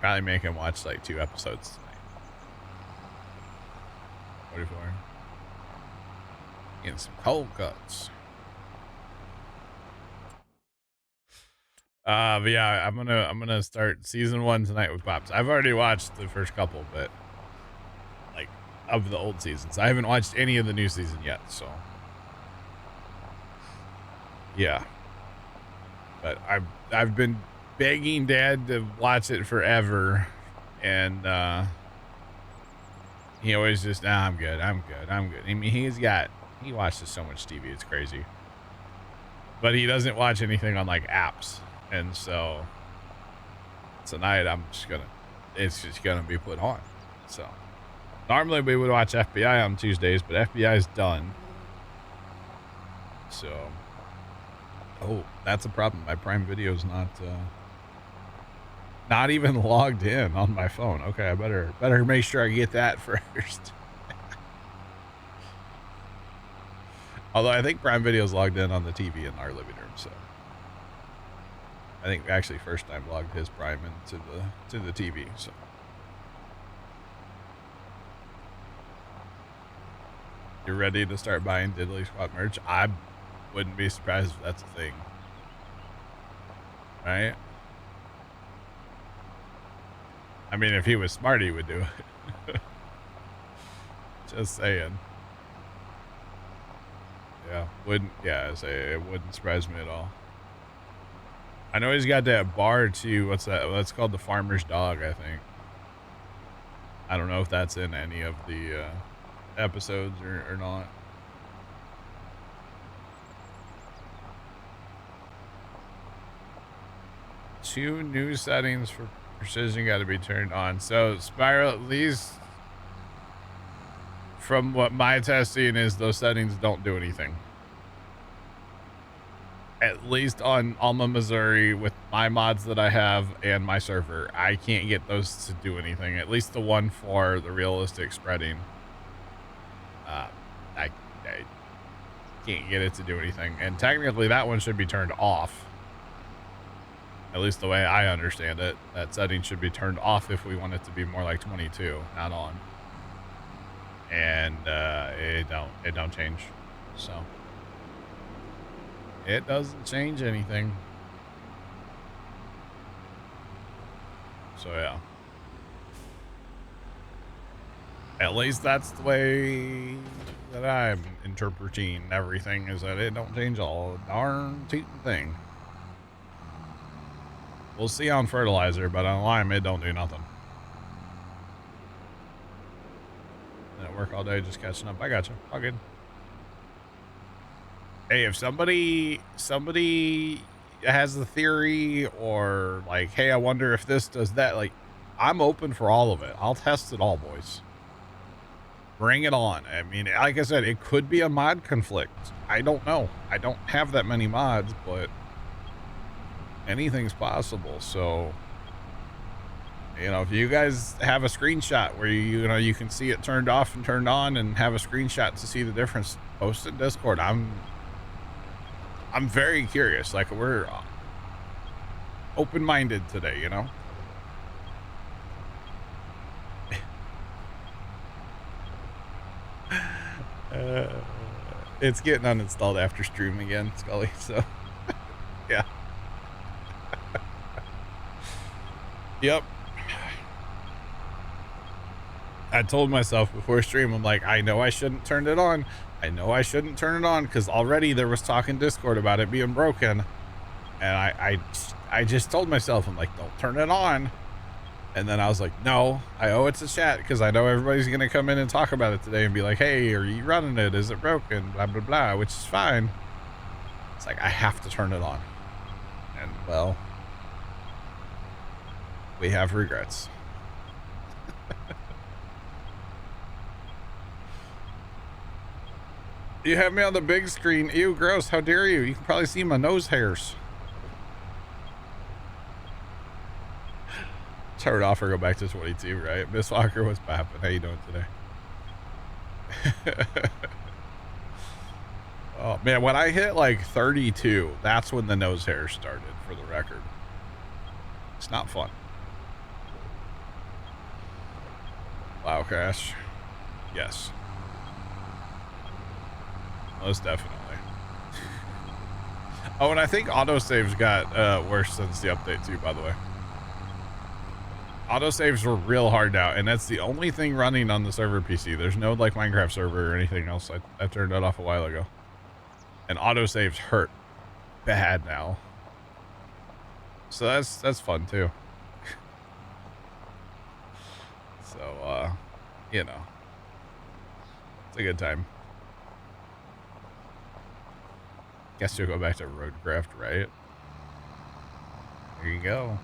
Probably make him watch like 2 episodes tonight. 44. Getting some cold cuts. But yeah, I'm gonna start season 1 tonight with Pops. I've already watched the first couple, but like of the old seasons. I haven't watched any of the new season yet, so yeah. But I've been begging Dad to watch it forever, and he always just, nah, I'm good. I mean, he watches so much TV, it's crazy. But he doesn't watch anything on like apps. And so tonight it's just gonna be put on. So normally we would watch FBI on Tuesdays, but FBI is done. So, oh, that's a problem. My Prime Video is not Not even logged in on my phone. Okay, I better make sure I get that first. Although I think Prime Video's logged in on the TV in our living room, so I think actually first time logged his Prime into the TV. So you're ready to start buying Diddly Squad merch? I wouldn't be surprised if that's a thing, right? I mean, if he was smart, he would do it. Just saying. Yeah, I say it wouldn't surprise me at all. I know he's got that bar too. What's that? That's called the Farmer's Dog, I think. I don't know if that's in any of the episodes or not. Two new settings for precision got to be turned on. So Spiral, at least from what my testing is, those settings don't do anything. At least on Alma, Missouri, with my mods that I have and my server, I can't get those to do anything. At least the one for the realistic spreading. I can't get it to do anything. And technically that one should be turned off. At least the way I understand it. That setting should be turned off if we want it to be more like 22, not on. And it don't change. So it doesn't change anything. So yeah. At least that's the way that I'm interpreting everything, is that it don't change all darn tootin' thing. We'll see on fertilizer, but on lime it don't do nothing. Didn't work all day just catching up. I got you. All good. Hey, if somebody has a theory or like, hey, I wonder if this does that, like, I'm open for all of it. I'll test it all, boys. Bring it on. I mean, like I said, it could be a mod conflict. I don't know. I don't have that many mods, but anything's possible. So, you know, if you guys have a screenshot where you can see it turned off and turned on and have a screenshot to see the difference, post it in Discord. I'm very curious. Like, we're open-minded today, you know? It's getting uninstalled after stream again, Scully, so yeah. Yep. I told myself before stream, I'm like, I know I shouldn't turn it on. I know I shouldn't turn it on because already there was talk in Discord about it being broken. And I just told myself, I'm like, don't turn it on. And then I was like, no, I owe it to chat because I know everybody's going to come in and talk about it today and be like, hey, are you running it? Is it broken? Blah, blah, blah, which is fine. It's like, I have to turn it on. And, well, we have regrets. You have me on the big screen. Ew, gross. How dare you? You can probably see my nose hairs. Turn it off or go back to 22, right? Miss Walker, what's poppin'? How you doing today? Oh, man, when I hit like 32, that's when the nose hair started, for the record. It's not fun. Wow, crash. Yes. Most definitely. Oh, and I think autosaves got worse since the update too, by the way. Autosaves were real hard out, and that's the only thing running on the server PC. There's no like Minecraft server or anything else. I turned that off a while ago. And autosaves hurt bad now. So that's fun too. So you know, it's a good time. Guess you'll go back to Roadcraft, right? There you go.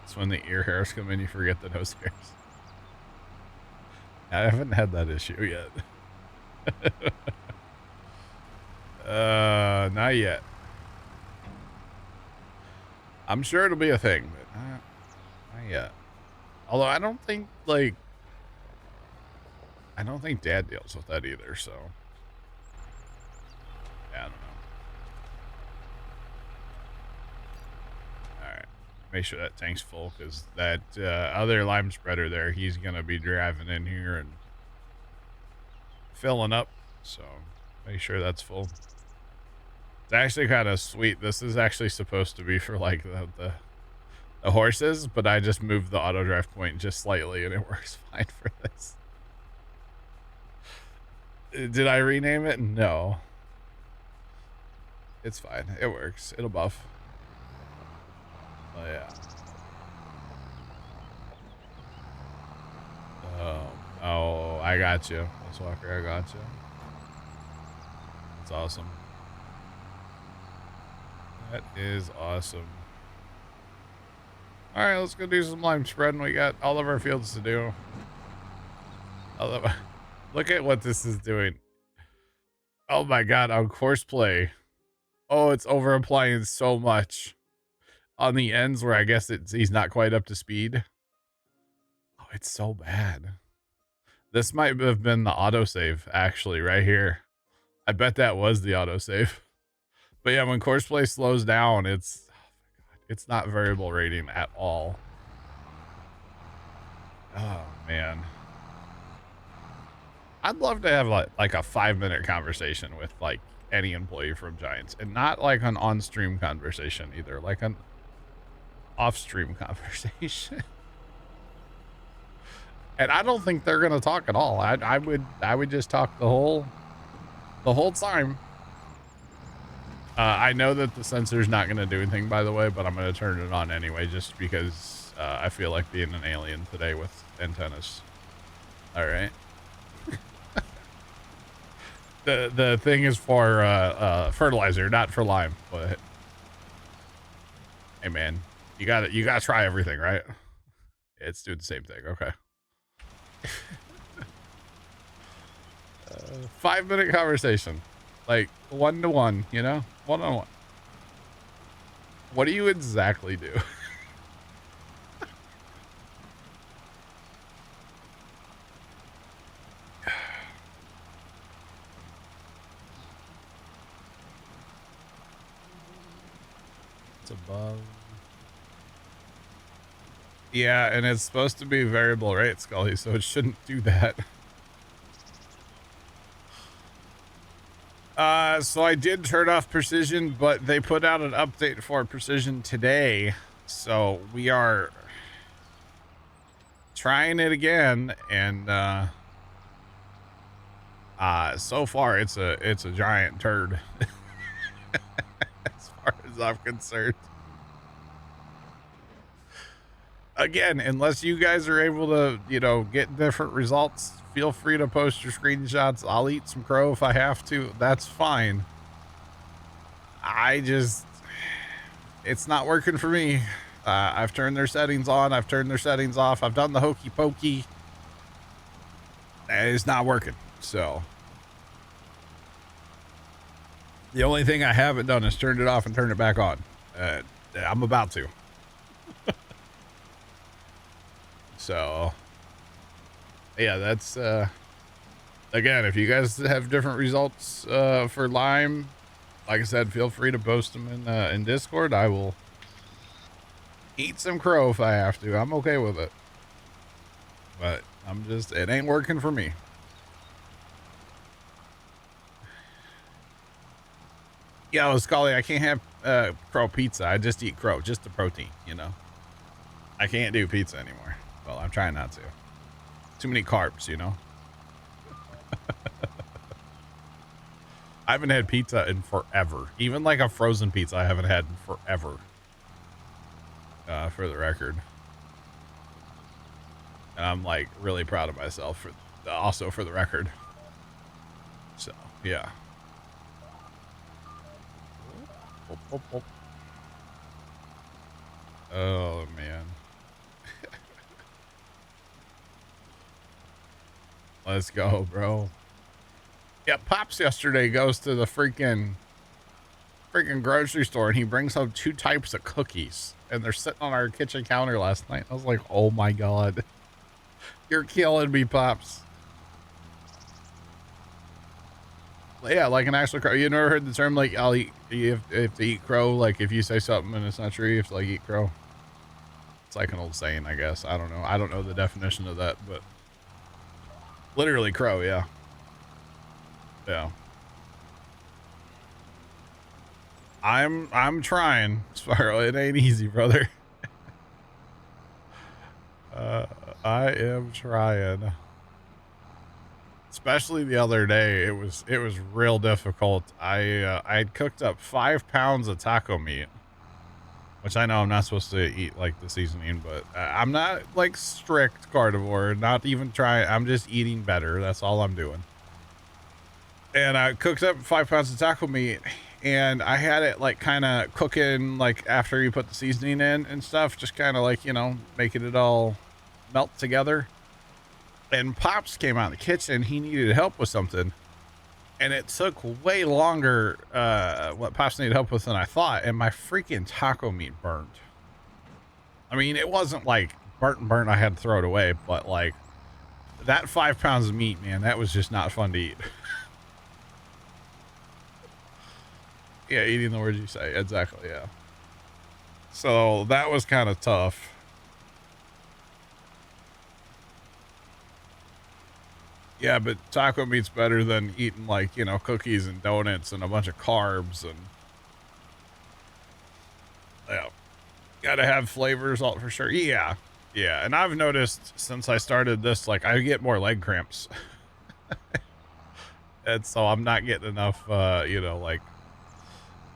It's when the ear hairs come in, you forget the nose hairs. I haven't had that issue yet. Not yet. I'm sure it'll be a thing, but not yet. Although I don't think Dad deals with that either. So yeah, I don't know. All right, make sure that tank's full because that other lime spreader there, he's gonna be driving in here and filling up. So make sure that's full. It's actually kind of sweet. This is actually supposed to be for like the horses, but I just moved the auto drive point just slightly and it works fine for this. Did I rename it? No. It's fine. It works. It'll buff. Oh, yeah. Oh, I got you. Miss Walker, I got you. That's awesome. That is awesome. All right, let's go do some lime spreading. We got all of our fields to do. Look at what this is doing. Oh my God, on course play. Oh, it's over applying so much on the ends where I guess he's not quite up to speed. Oh, it's so bad. This might have been the autosave actually right here. I bet that was the autosave. But yeah, when course play slows down, it's not variable rating at all. Oh man. I'd love to have like a 5-minute conversation with like any employee from Giants, and not like an on-stream conversation either, like an off-stream conversation. And I don't think they're gonna talk at all. I would just talk the whole time. I know that the sensor's not gonna do anything, by the way, but I'm gonna turn it on anyway, just because I feel like being an alien today with antennas. All right. The thing is for fertilizer, not for lime. But hey, man, you gotta try everything, right? It's doing the same thing. Okay. 5-minute conversation, like 1-to-1, you know, 1-on-1. What do you exactly do? It's above. Yeah, and it's supposed to be variable rate, Scully, so it shouldn't do that. So I did turn off precision, but they put out an update for precision today. So we are trying it again, and so far it's a giant turd. As far as I'm concerned. Again, unless you guys are able to, you know, get different results, feel free to post your screenshots. I'll eat some crow if I have to. That's fine. It's not working for me. I've turned their settings on. I've turned their settings off. I've done the hokey pokey. It's not working. So the only thing I haven't done is turned it off and turned it back on. I'm about to. So yeah, that's again, if you guys have different results for lime, like I said, feel free to post them in Discord. I will eat some crow if I have to. I'm okay with it, but it ain't working for me. Yeah, well, Scully, I can't have crow pizza. I just eat crow, just the protein, you know. I can't do pizza anymore. Well, I'm trying not to. Too many carbs, you know. I haven't had pizza in forever. Even like a frozen pizza I haven't had in forever. For the record. And I'm like really proud of myself also for the record. So, yeah. Oh, man. Let's go, bro. Yeah, Pops yesterday goes to the freaking freaking grocery store and he brings home 2 types of cookies and they're sitting on our kitchen counter last night. I was like, oh my God, you're killing me, Pops. Yeah, like an actual crow. You never heard the term like you have to eat crow? Like if you say something and it's not true, you have to like eat crow. It's like an old saying, I guess. I don't know. I don't know the definition of that, but literally crow, yeah. Yeah. I'm trying, Spiral. It ain't easy, brother. I am trying. Especially the other day, it was real difficult. I'd cooked up 5 pounds of taco meat, which I know I'm not supposed to eat like the seasoning, but I'm not like strict carnivore, not even trying. I'm just eating better. That's all I'm doing. And I cooked up 5 pounds of taco meat and I had it like kind of cooking like after you put the seasoning in and stuff, just kind of like, you know, making it all melt together. And Pops came out in the kitchen. He needed help with something. And it took way longer, what Pops needed help with than I thought. And my freaking taco meat burned. I mean, it wasn't like burnt. I had to throw it away. But like that 5 pounds of meat, man, that was just not fun to eat. Yeah, eating the words you say. Exactly, yeah. So that was kind of tough. Yeah, but taco meat's better than eating like, you know, cookies and donuts and a bunch of carbs and yeah. Gotta have flavors all for sure. Yeah. Yeah. And I've noticed since I started this, like I get more leg cramps. And so I'm not getting enough, you know, like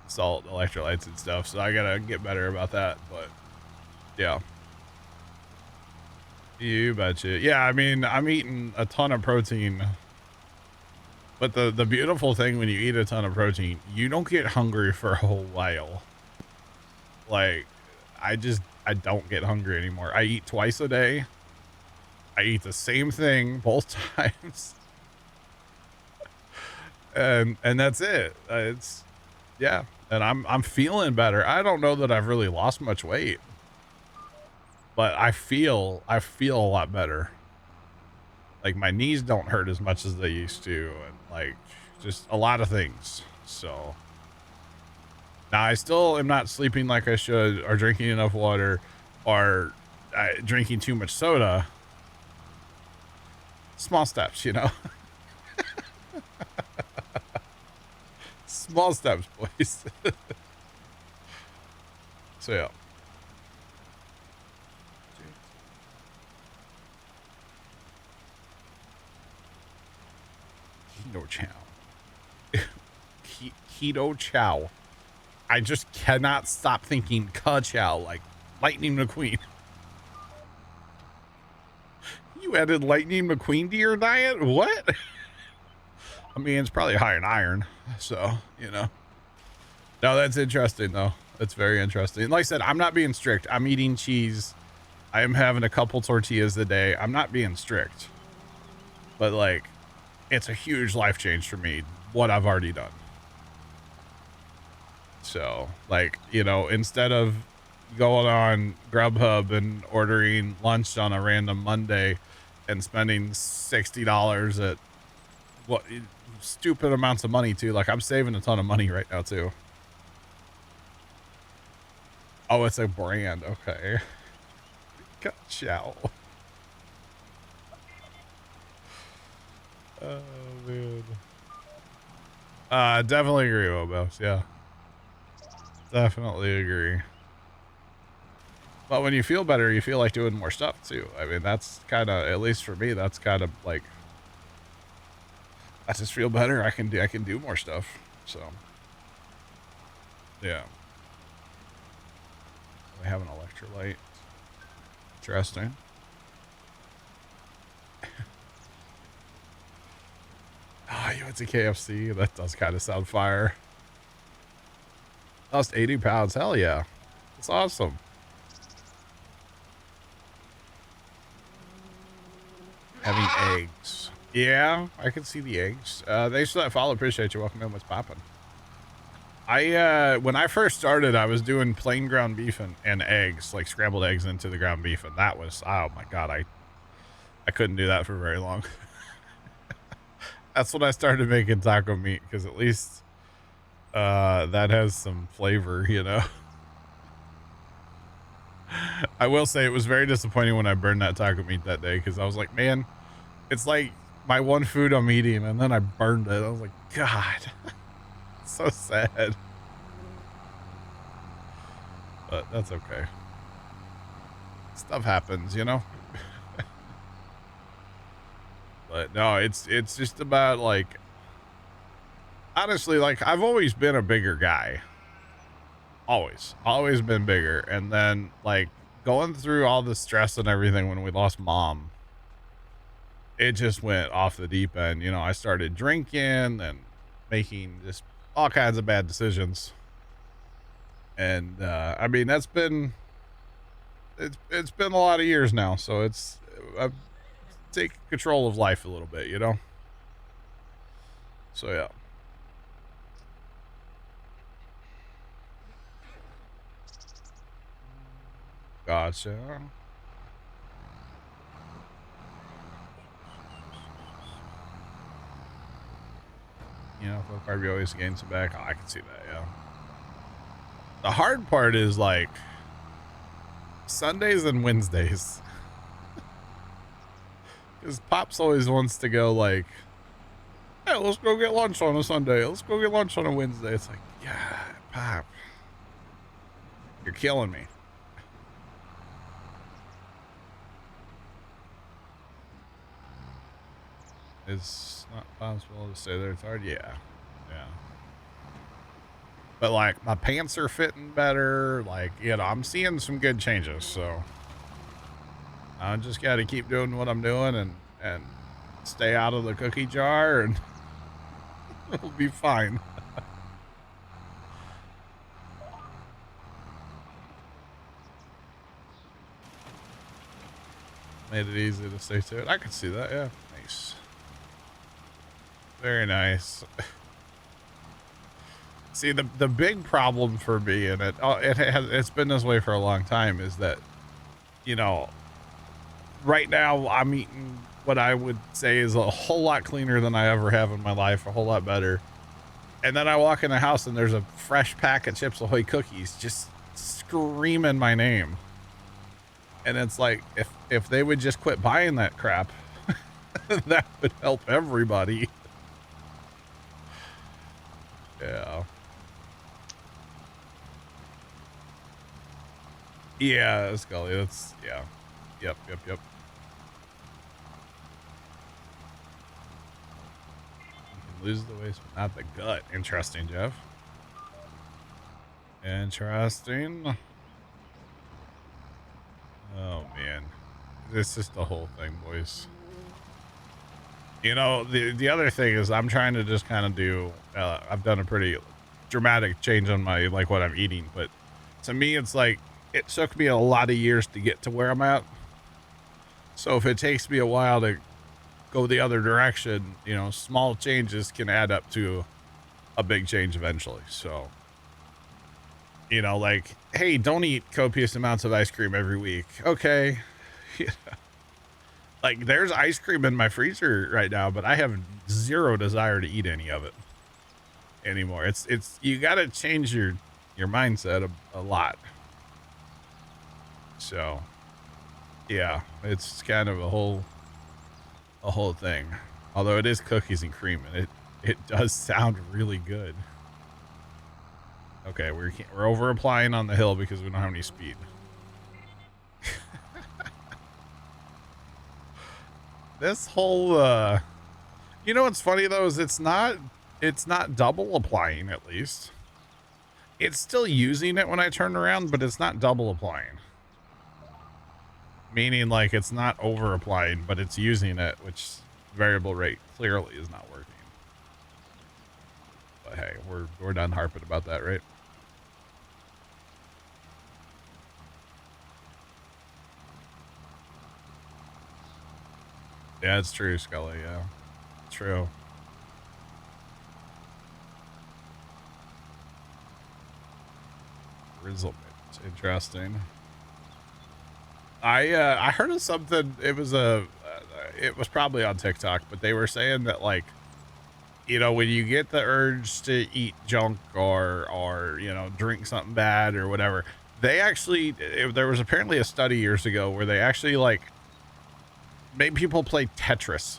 salt, electrolytes and stuff. So I gotta get better about that. But yeah. You betcha. Yeah, I mean, I'm eating a ton of protein. But the beautiful thing when you eat a ton of protein, you don't get hungry for a whole while. Like, I don't get hungry anymore. I eat twice a day. I eat the same thing both times. And that's it. Yeah. And I'm feeling better. I don't know that I've really lost much weight. But I feel a lot better. Like my knees don't hurt as much as they used to, and like just a lot of things. So now I still am not sleeping like I should, or drinking enough water, or drinking too much soda. Small steps, you know. Small steps, boys. So yeah. Keto chow. Keto chow. I just cannot stop thinking ka-chow like Lightning McQueen. You added Lightning McQueen to your diet? What? I mean, it's probably high in iron, so, you know. No, that's interesting, though. That's very interesting. Like I said, I'm not being strict. I'm eating cheese. I am having a couple tortillas a day. I'm not being strict. But, like, it's a huge life change for me, what I've already done. So, like, you know, instead of going on Grubhub and ordering lunch on a random Monday and spending $60 at what stupid amounts of money too, like I'm saving a ton of money right now too. Oh, it's a brand. Okay. Gotcha. Oh man. Definitely agree, Obos. Yeah. Definitely agree. But when you feel better, you feel like doing more stuff too. I mean, that's kind of, at least for me, that's kind of like, I just feel better. I can do more stuff. So, yeah. I have an electrolyte. Interesting. Ah, you went to KFC. That does kind of sound fire. Lost 80 pounds. Hell yeah. That's awesome. Having eggs. Yeah, I can see the eggs. Thanks for that follow. Appreciate you. Welcome in. What's popping? When I first started, I was doing plain ground beef and eggs, like scrambled eggs into the ground beef, and that was, oh my god, I couldn't do that for very long. That's when I started making taco meat, because at least that has some flavor, you know. I will say it was very disappointing when I burned that taco meat that day, because I was like, man, it's like my one food I'm eating, and then I burned it. I was like, God, so sad. But that's okay. Stuff happens, you know. But no, it's just about like, honestly, like I've always been a bigger guy. Always been bigger. And then like going through all the stress and everything when we lost mom, it just went off the deep end. You know, I started drinking and making just all kinds of bad decisions. And I mean, it's been a lot of years now, so I've taken control of life a little bit, you know. So yeah. Gotcha. You know, if Barbie always gains it back. Oh, I can see that, yeah. The hard part is like Sundays and Wednesdays. Because Pops always wants to go like, hey, let's go get lunch on a Sunday. Let's go get lunch on a Wednesday. It's like, yeah, Pop, you're killing me. It's not possible to stay there. It's hard. Yeah. Yeah. But like my pants are fitting better. Like, you know, I'm seeing some good changes. So I just got to keep doing what I'm doing and stay out of the cookie jar and it'll be fine. Made it easy to stay to it. I can see that. Yeah. Nice. Very nice. See, the big problem for me, and it's been this way for a long time, is that, you know, right now I'm eating what I would say is a whole lot cleaner than I ever have in my life, a whole lot better. And then I walk in the house and there's a fresh pack of Chips Ahoy cookies just screaming my name. And it's like, if they would just quit buying that crap, that would help everybody. Yeah. Yeah, Scully, that's, yeah. Yep. You can lose the waist, but not the gut. Interesting, Jeff. Interesting. Oh, man. This is the whole thing, boys. You know, the other thing is I'm trying to just kind of do, I've done a pretty dramatic change on my, like what I'm eating, but to me, it's like, it took me a lot of years to get to where I'm at. So if it takes me a while to go the other direction, you know, small changes can add up to a big change eventually. So, you know, like, hey, don't eat copious amounts of ice cream every week. Okay. Like, there's ice cream in my freezer right now, but I have zero desire to eat any of it anymore. It's you got to change your mindset a lot. So, yeah, it's kind of a whole thing. Although it is cookies and cream, and it does sound really good. Okay, we're over applying on the hill because we don't have any speed. This whole you know what's funny though is it's not double applying. At least it's still using it when I turn around, but it's not double applying. Meaning like it's not over applying, but it's using it, which variable rate clearly is not working. But hey, we're done harping about that, right? Yeah, it's true, Scully. Yeah, true. Grizzlement. Interesting. I heard of something. It was it was probably on TikTok, but they were saying that, like, you know, when you get the urge to eat junk or you know, drink something bad or whatever, they actually there was apparently a study years ago where they actually like made people play Tetris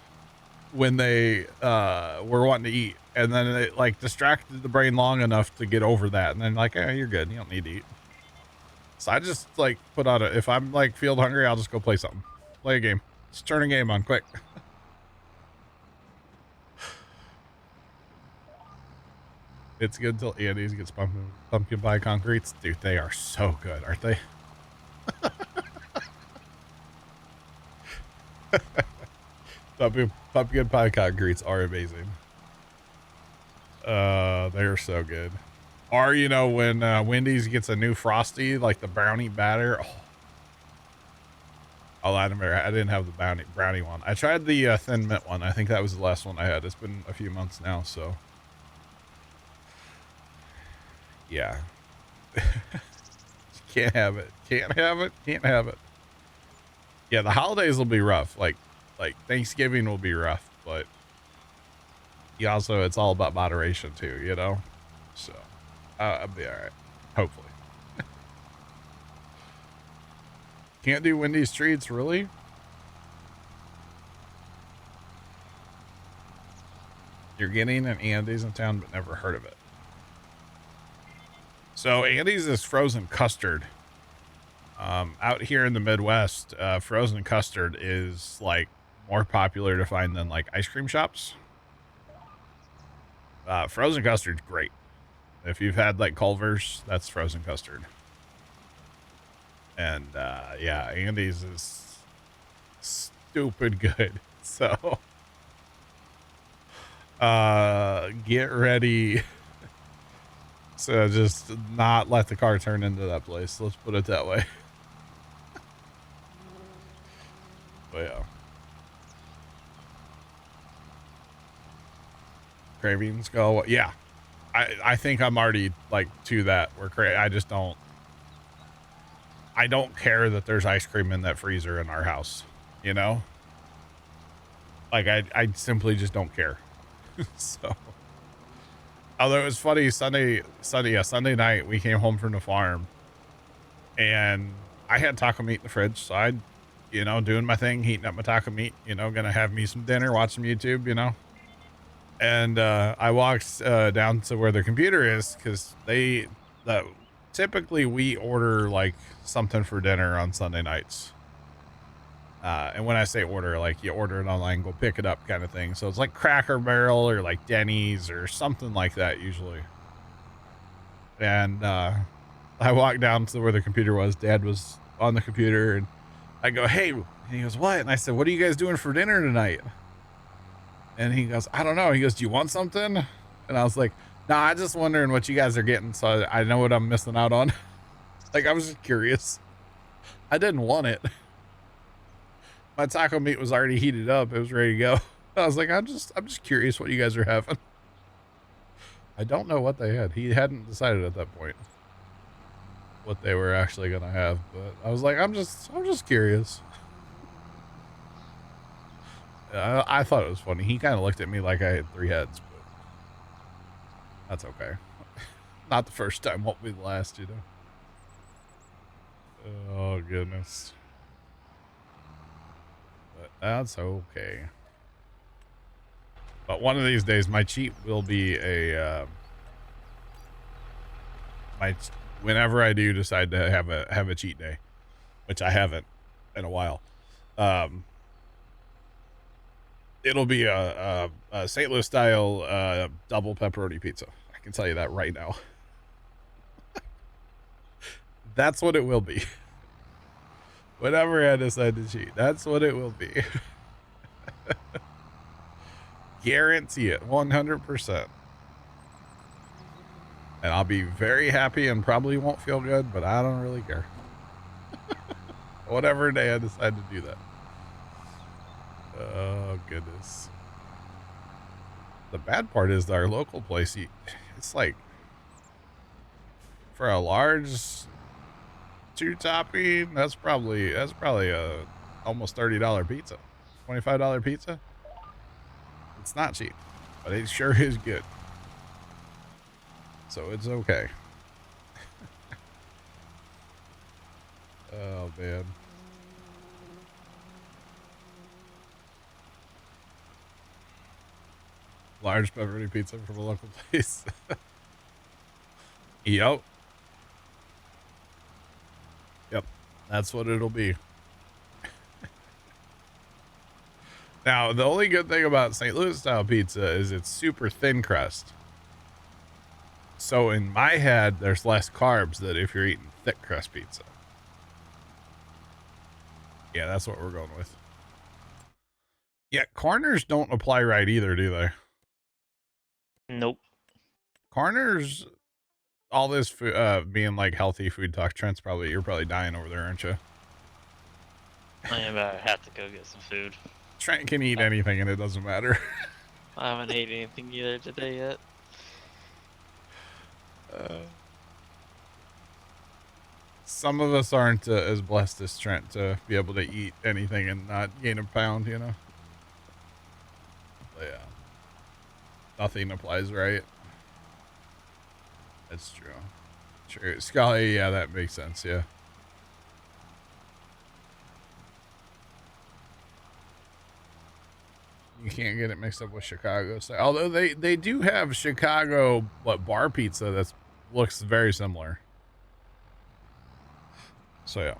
when they were wanting to eat, and then it like distracted the brain long enough to get over that, and then like, oh, you're good, you don't need to eat. So I just like put on if I'm like feel hungry, I'll just go play something, play a game, just turn a game on quick. It's good until Andy's gets pumpkin pie concretes. Dude, they are so good, aren't they? Pumpkin pie concretes are amazing. They're so good. Or, you know, when Wendy's gets a new Frosty, like the brownie batter. Oh, I didn't have the brownie one. I tried the thin mint one. I think that was the last one I had. It's been a few months now, so. Yeah. Can't have it. Can't have it. Can't have it. Yeah, the holidays will be rough. Like Thanksgiving will be rough, but you also, it's all about moderation too, you know? So I'll be all right. Hopefully. Can't do Wendy's treats, really? You're getting an Andy's in town, but never heard of it. So Andy's is frozen custard. Out here in the Midwest, frozen custard is like more popular to find than like ice cream shops. Frozen custard's great. If you've had like Culver's, that's frozen custard. And yeah, Andy's is stupid good. So get ready. So just not let the car turn into that place. Let's put it that way. But yeah. Cravings go. Yeah. I think I'm already like to that where I don't care that there's ice cream in that freezer in our house, you know? Like I simply just don't care. So, although it was funny, Sunday night, we came home from the farm and I had taco meat in the fridge. So I, you know, doing my thing, heating up my taco meat, you know, gonna have me some dinner, watch some YouTube, you know? And I walked down to where the computer is because typically we order like something for dinner on Sunday nights. And when I say order, like you order it online, go pick it up kind of thing. So it's like Cracker Barrel or like Denny's or something like that usually. And I walked down to where the computer was. Dad was on the computer and I go, hey, and he goes, what? And I said, what are you guys doing for dinner tonight? And he goes, I don't know. He goes, do you want something? And I was like, nah, I'm just wondering what you guys are getting. So I know what I'm missing out on. Like, I was just curious. I didn't want it. My taco meat was already heated up. It was ready to go. I was like, I'm just curious what you guys are having. I don't know what they had. He hadn't decided at that point what they were actually going to have, but I was like, I'm just curious. I thought it was funny. He kind of looked at me like I had 3 heads, but that's okay. Not the first time, won't be the last, you know. Oh, goodness. But that's okay. But one of these days, my cheat will be whenever I do decide to have a cheat day, which I haven't in a while. It'll be a St. Louis style double pepperoni pizza. I can tell you that right now. That's what it will be. Whenever I decide to cheat, that's what it will be. Guarantee it, 100%. And I'll be very happy and probably won't feel good, but I don't really care. Whatever day I decide to do that. Oh, goodness. The bad part is our local place, it's like For a large 2-topping, that's probably a almost $30 pizza. $25 pizza. It's not cheap, but it sure is good. So it's okay. Oh man. Large pepperoni pizza from a local place. Yep. Yep. That's what it'll be. Now, the only good thing about St. Louis style pizza is it's super thin crust. So in my head, there's less carbs than if you're eating thick crust pizza. Yeah, that's what we're going with. Yeah, corners don't apply right either, do they? Nope. Corners, all this being like healthy food talk, Trent's you're probably dying over there, aren't you? I am about to have to go get some food. Trent can eat anything and it doesn't matter. I haven't ate anything either today yet. Some of us aren't as blessed as Trent to be able to eat anything and not gain a pound, you know? But yeah. Nothing applies right. That's true. True. Scully, yeah, that makes sense, yeah. You can't get it mixed up with Chicago style. Although they do have Chicago bar pizza that looks very similar. So yeah.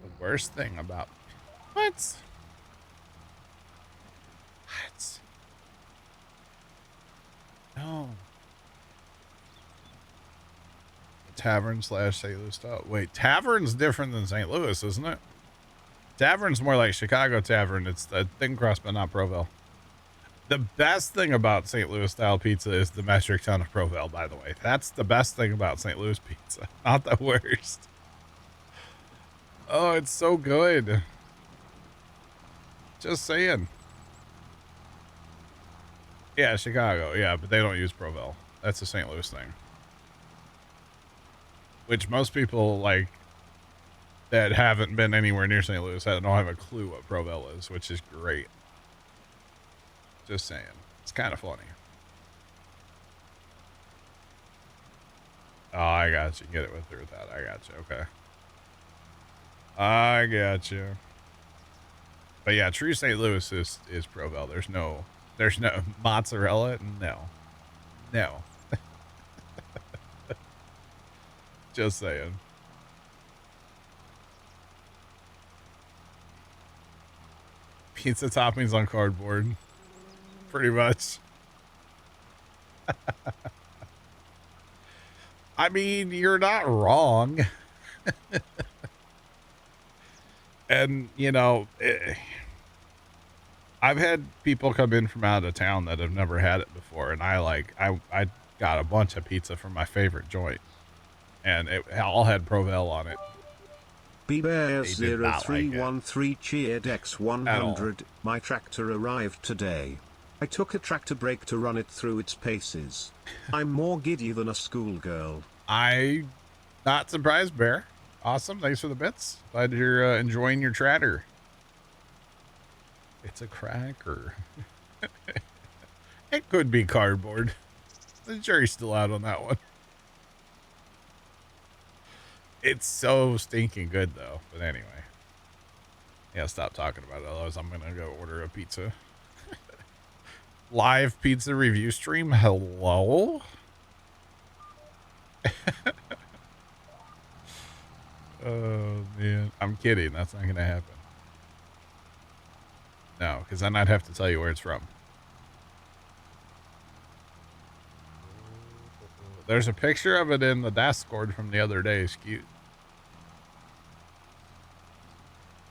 The worst thing about what? No. Tavern / St. Louis style. Wait, Tavern's different than St. Louis, isn't it? Tavern's more like Chicago Tavern. It's the thin crust, but not Provel. The best thing about St. Louis style pizza is the metric ton of Provel, by the way. That's the best thing about St. Louis pizza. Not the worst. Oh, it's so good. Just saying. Yeah, Chicago. Yeah, but they don't use Provel. That's a St. Louis thing. Which most people like that haven't been anywhere near St. Louis don't have a clue what Provel is, which is great. Just saying. It's kind of funny. Oh, I got you. Get it with or without. I got you. Okay. I got you. But yeah, true St. Louis is Provel. There's no mozzarella. No. Just saying. Pizza toppings on cardboard. Pretty much. I mean, you're not wrong. And, you know, I've had people come in from out of town that have never had it before. And I got a bunch of pizza from my favorite joint. And it all had Provel on it. BBears0313 cheered X100. My tractor arrived today. I took a tractor brake to run it through its paces. I'm more giddy than a schoolgirl. I not surprised, Bear. Awesome. Thanks for the bits. Glad you're enjoying your tratter. It's a cracker. It could be cardboard. The jury's still out on that one. It's so stinking good, though. But anyway. Yeah, stop talking about it. Otherwise, I'm going to go order a pizza. Live pizza review stream. Hello? Oh, man. I'm kidding. That's not going to happen. No, because then I'd have to tell you where it's from. There's a picture of it in the Discord from the other day. It's cute.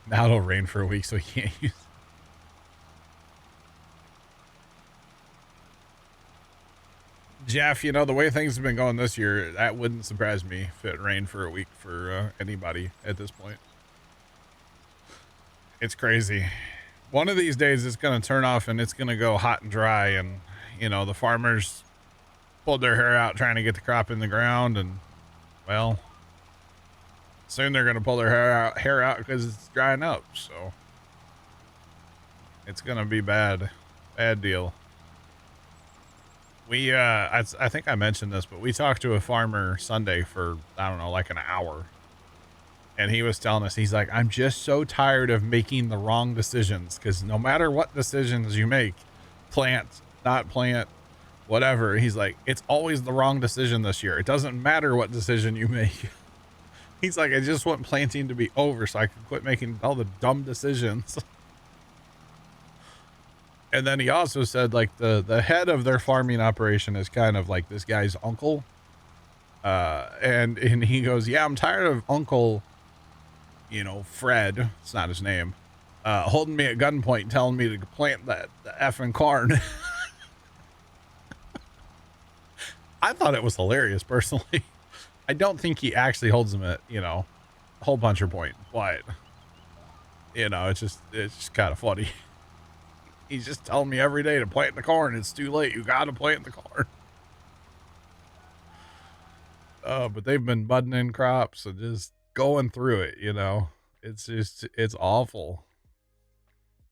Now it'll rain for a week, so you can't use it. Jeff, you know, the way things have been going this year, that wouldn't surprise me if it rained for a week for anybody at this point. It's crazy. One of these days it's going to turn off and it's going to go hot and dry, and, you know, the farmers pulled their hair out trying to get the crop in the ground, and well, soon they're going to pull their hair out because it's drying up. So it's going to be bad deal. We, I think I mentioned this, but we talked to a farmer Sunday for, I don't know, like an hour. And he was telling us, he's like, I'm just so tired of making the wrong decisions, because no matter what decisions you make, plant, not plant, whatever, he's like, it's always the wrong decision this year. It doesn't matter what decision you make. He's like, I just want planting to be over so I can quit making all the dumb decisions. And then he also said, like, the head of their farming operation is kind of like this guy's uncle. And he goes, yeah, I'm tired of Uncle, you know, Fred, it's not his name, holding me at gunpoint, telling me to plant the effing corn. I thought it was hilarious, personally. I don't think he actually holds him at, you know, a whole bunch of point, but, you know, it's just kind of funny. He's just telling me every day to plant the corn. It's too late. You got to plant the corn. But they've been budding in crops and just going through it, you know. It's awful.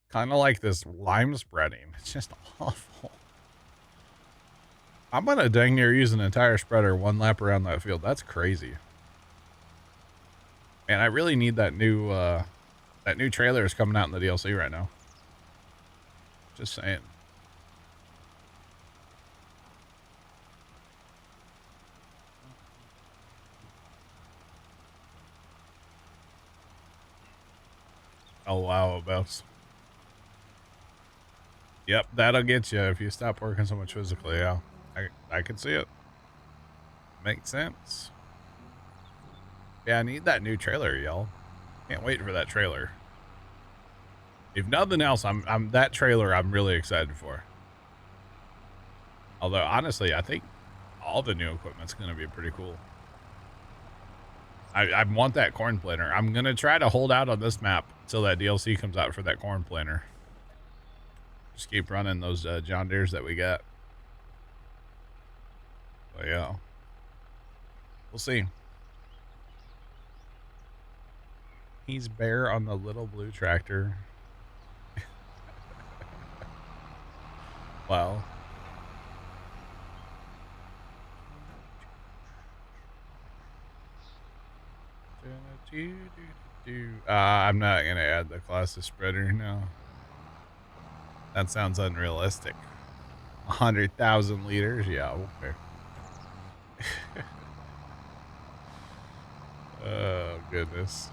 Kind of like this lime spreading. It's just awful. I'm going to dang near use an entire spreader one lap around that field. That's crazy. And I really need that new trailer is coming out in the DLC right now. Just saying. Oh, wow, Bells. Yep, that'll get you if you stop working so much physically. Yeah, I can see it. Makes sense. Yeah, I need that new trailer, y'all. Can't wait for that trailer. If nothing else, I'm that trailer I'm really excited for. Although, honestly, I think all the new equipment's going to be pretty cool. I want that corn planter. I'm going to try to hold out on this map until that DLC comes out for that corn planter. Just keep running those John Deeres that we got. But yeah. We'll see. He's bare on the little blue tractor. Well, I'm not gonna add the classes spreader now. That sounds unrealistic. 100,000 liters, yeah, okay. Oh goodness!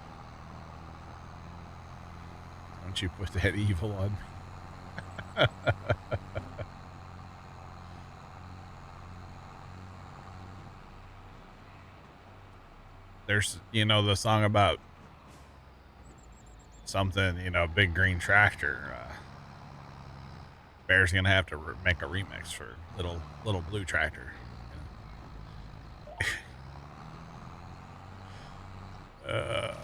Don't you put that evil on me? There's, you know, the song about something, you know, big green tractor. Bear's gonna have to make a remix for little blue tractor. Man,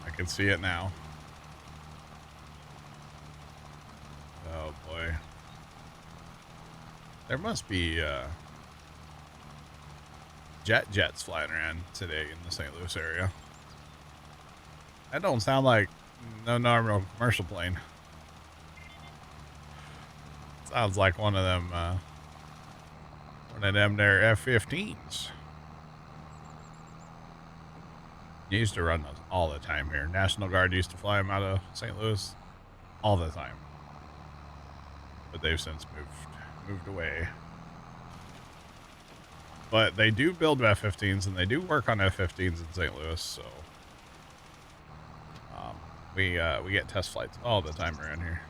I can see it now. Oh boy, there must be jets flying around today in the St. Louis area. That don't sound like no normal commercial plane. Sounds like one of them there F-15s. You used to run those all the time here. National Guard used to fly them out of St. Louis all the time, but they've since moved away. But they do build F-15s, and they do work on F-15s in St. Louis, so we get test flights all the time around here.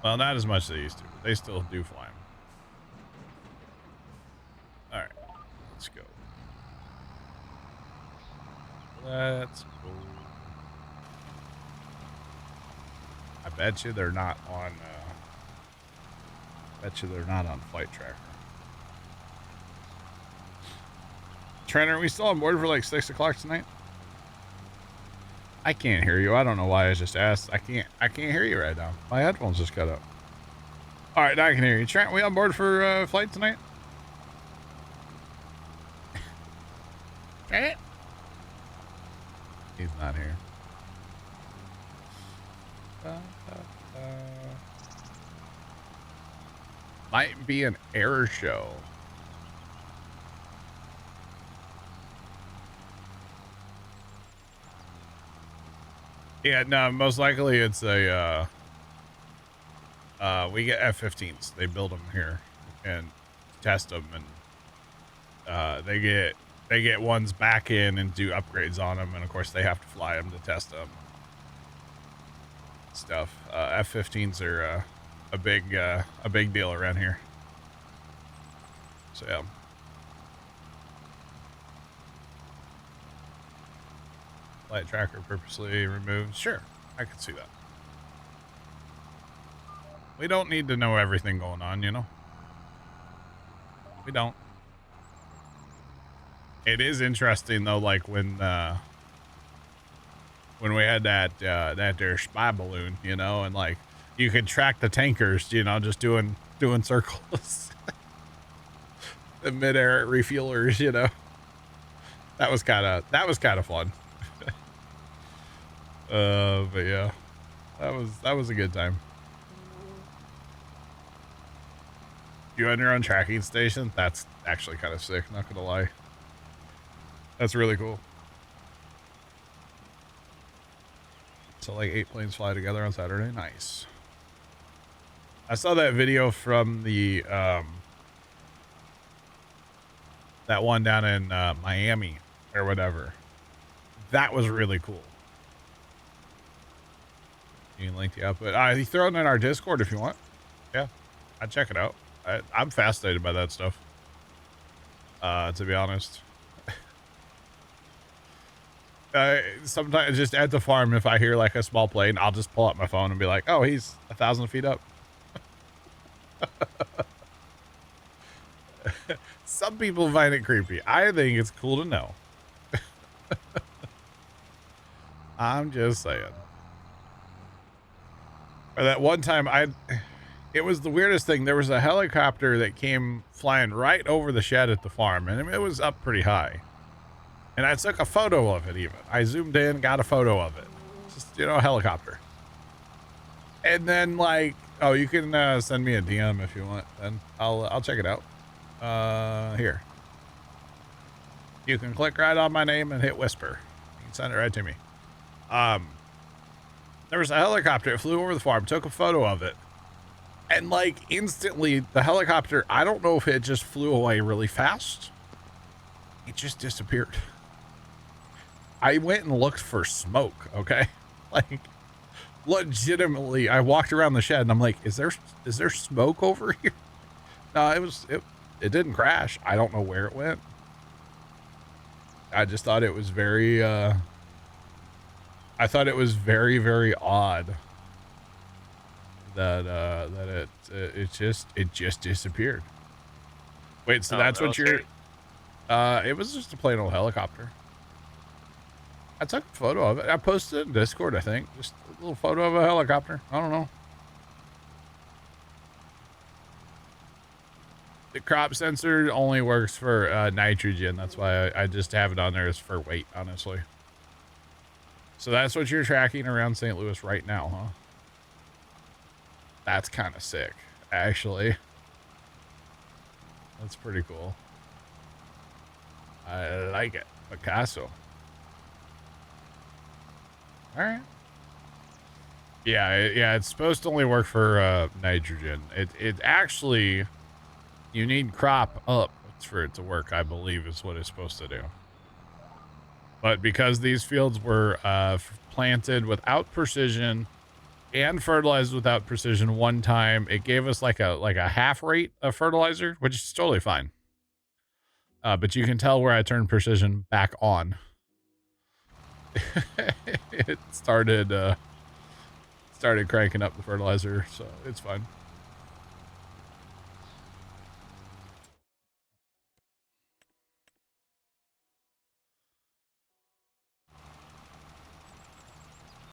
Well, not as much as they used to, but they still do fly them. All right, let's go. Let's go. I bet you they're not on. Flight Tracker. Trent, are we still on board for like 6 o'clock tonight? I can't hear you. I don't know why I just asked. I can't hear you right now. My headphones just cut up. All right, now I can hear you. Trent, we on board for flight tonight? Trent? He's not here. Might be an air show. Yeah, no, most likely it's a, we get F-15s. They build them here and test them, and they get ones back in and do upgrades on them, and of course they have to fly them to test them. Stuff. F-15s are a big deal around here. So yeah. Flight tracker purposely removed. Sure, I can see that. We don't need to know everything going on, you know? We don't. It is interesting though, like when we had that there spy balloon, you know, and like you could track the tankers, you know, just doing circles. The mid-air refuelers, you know. That was kind of fun. But yeah, that was a good time. You on your own tracking station? That's actually kind of sick, not gonna lie. That's really cool. So like 8 planes fly together on Saturday. Nice. I saw that video from the that one down in Miami or whatever. That was really cool. You can link the output. You throw it in our Discord if you want. Yeah, I'd check it out. I'm fascinated by that stuff. To be honest. Sometimes just at the farm, if I hear like a small plane, I'll just pull out my phone and be like, oh, he's 1,000 feet up. Some people find it creepy. I think it's cool to know. I'm just saying. Or that one time it was the weirdest thing. There was a helicopter that came flying right over the shed at the farm, and it was up pretty high. And I took a photo of it even. I zoomed in, got a photo of it. Just, you know, a helicopter. And then like, oh, you can send me a DM if you want, then I'll check it out. Here. You can click right on my name and hit whisper. You can send it right to me. There was a helicopter that flew over the farm, took a photo of it. And like instantly the helicopter, I don't know if it just flew away really fast. It just disappeared. I went and looked for smoke, okay? Like legitimately, I walked around the shed and I'm like, is there smoke over here? No, it didn't crash. I don't know where it went. I just thought it was very very, very odd that it just disappeared. Wait, so that's what you're it was just a plain old helicopter. I took a photo of it. I posted it in Discord, I think. Just a little photo of a helicopter. I don't know. The crop sensor only works for nitrogen. That's why I just have it on there as for weight, honestly. So that's what you're tracking around St. Louis right now, huh? That's kind of sick, actually. That's pretty cool. I like it. Picasso. All right. Yeah, it's supposed to only work for nitrogen. It actually, you need crop up for it to work, I believe is what it's supposed to do. But because these fields were planted without precision and fertilized without precision one time, it gave us like a half rate of fertilizer, which is totally fine. But you can tell where I turned precision back on. It started cranking up the fertilizer, so it's fine.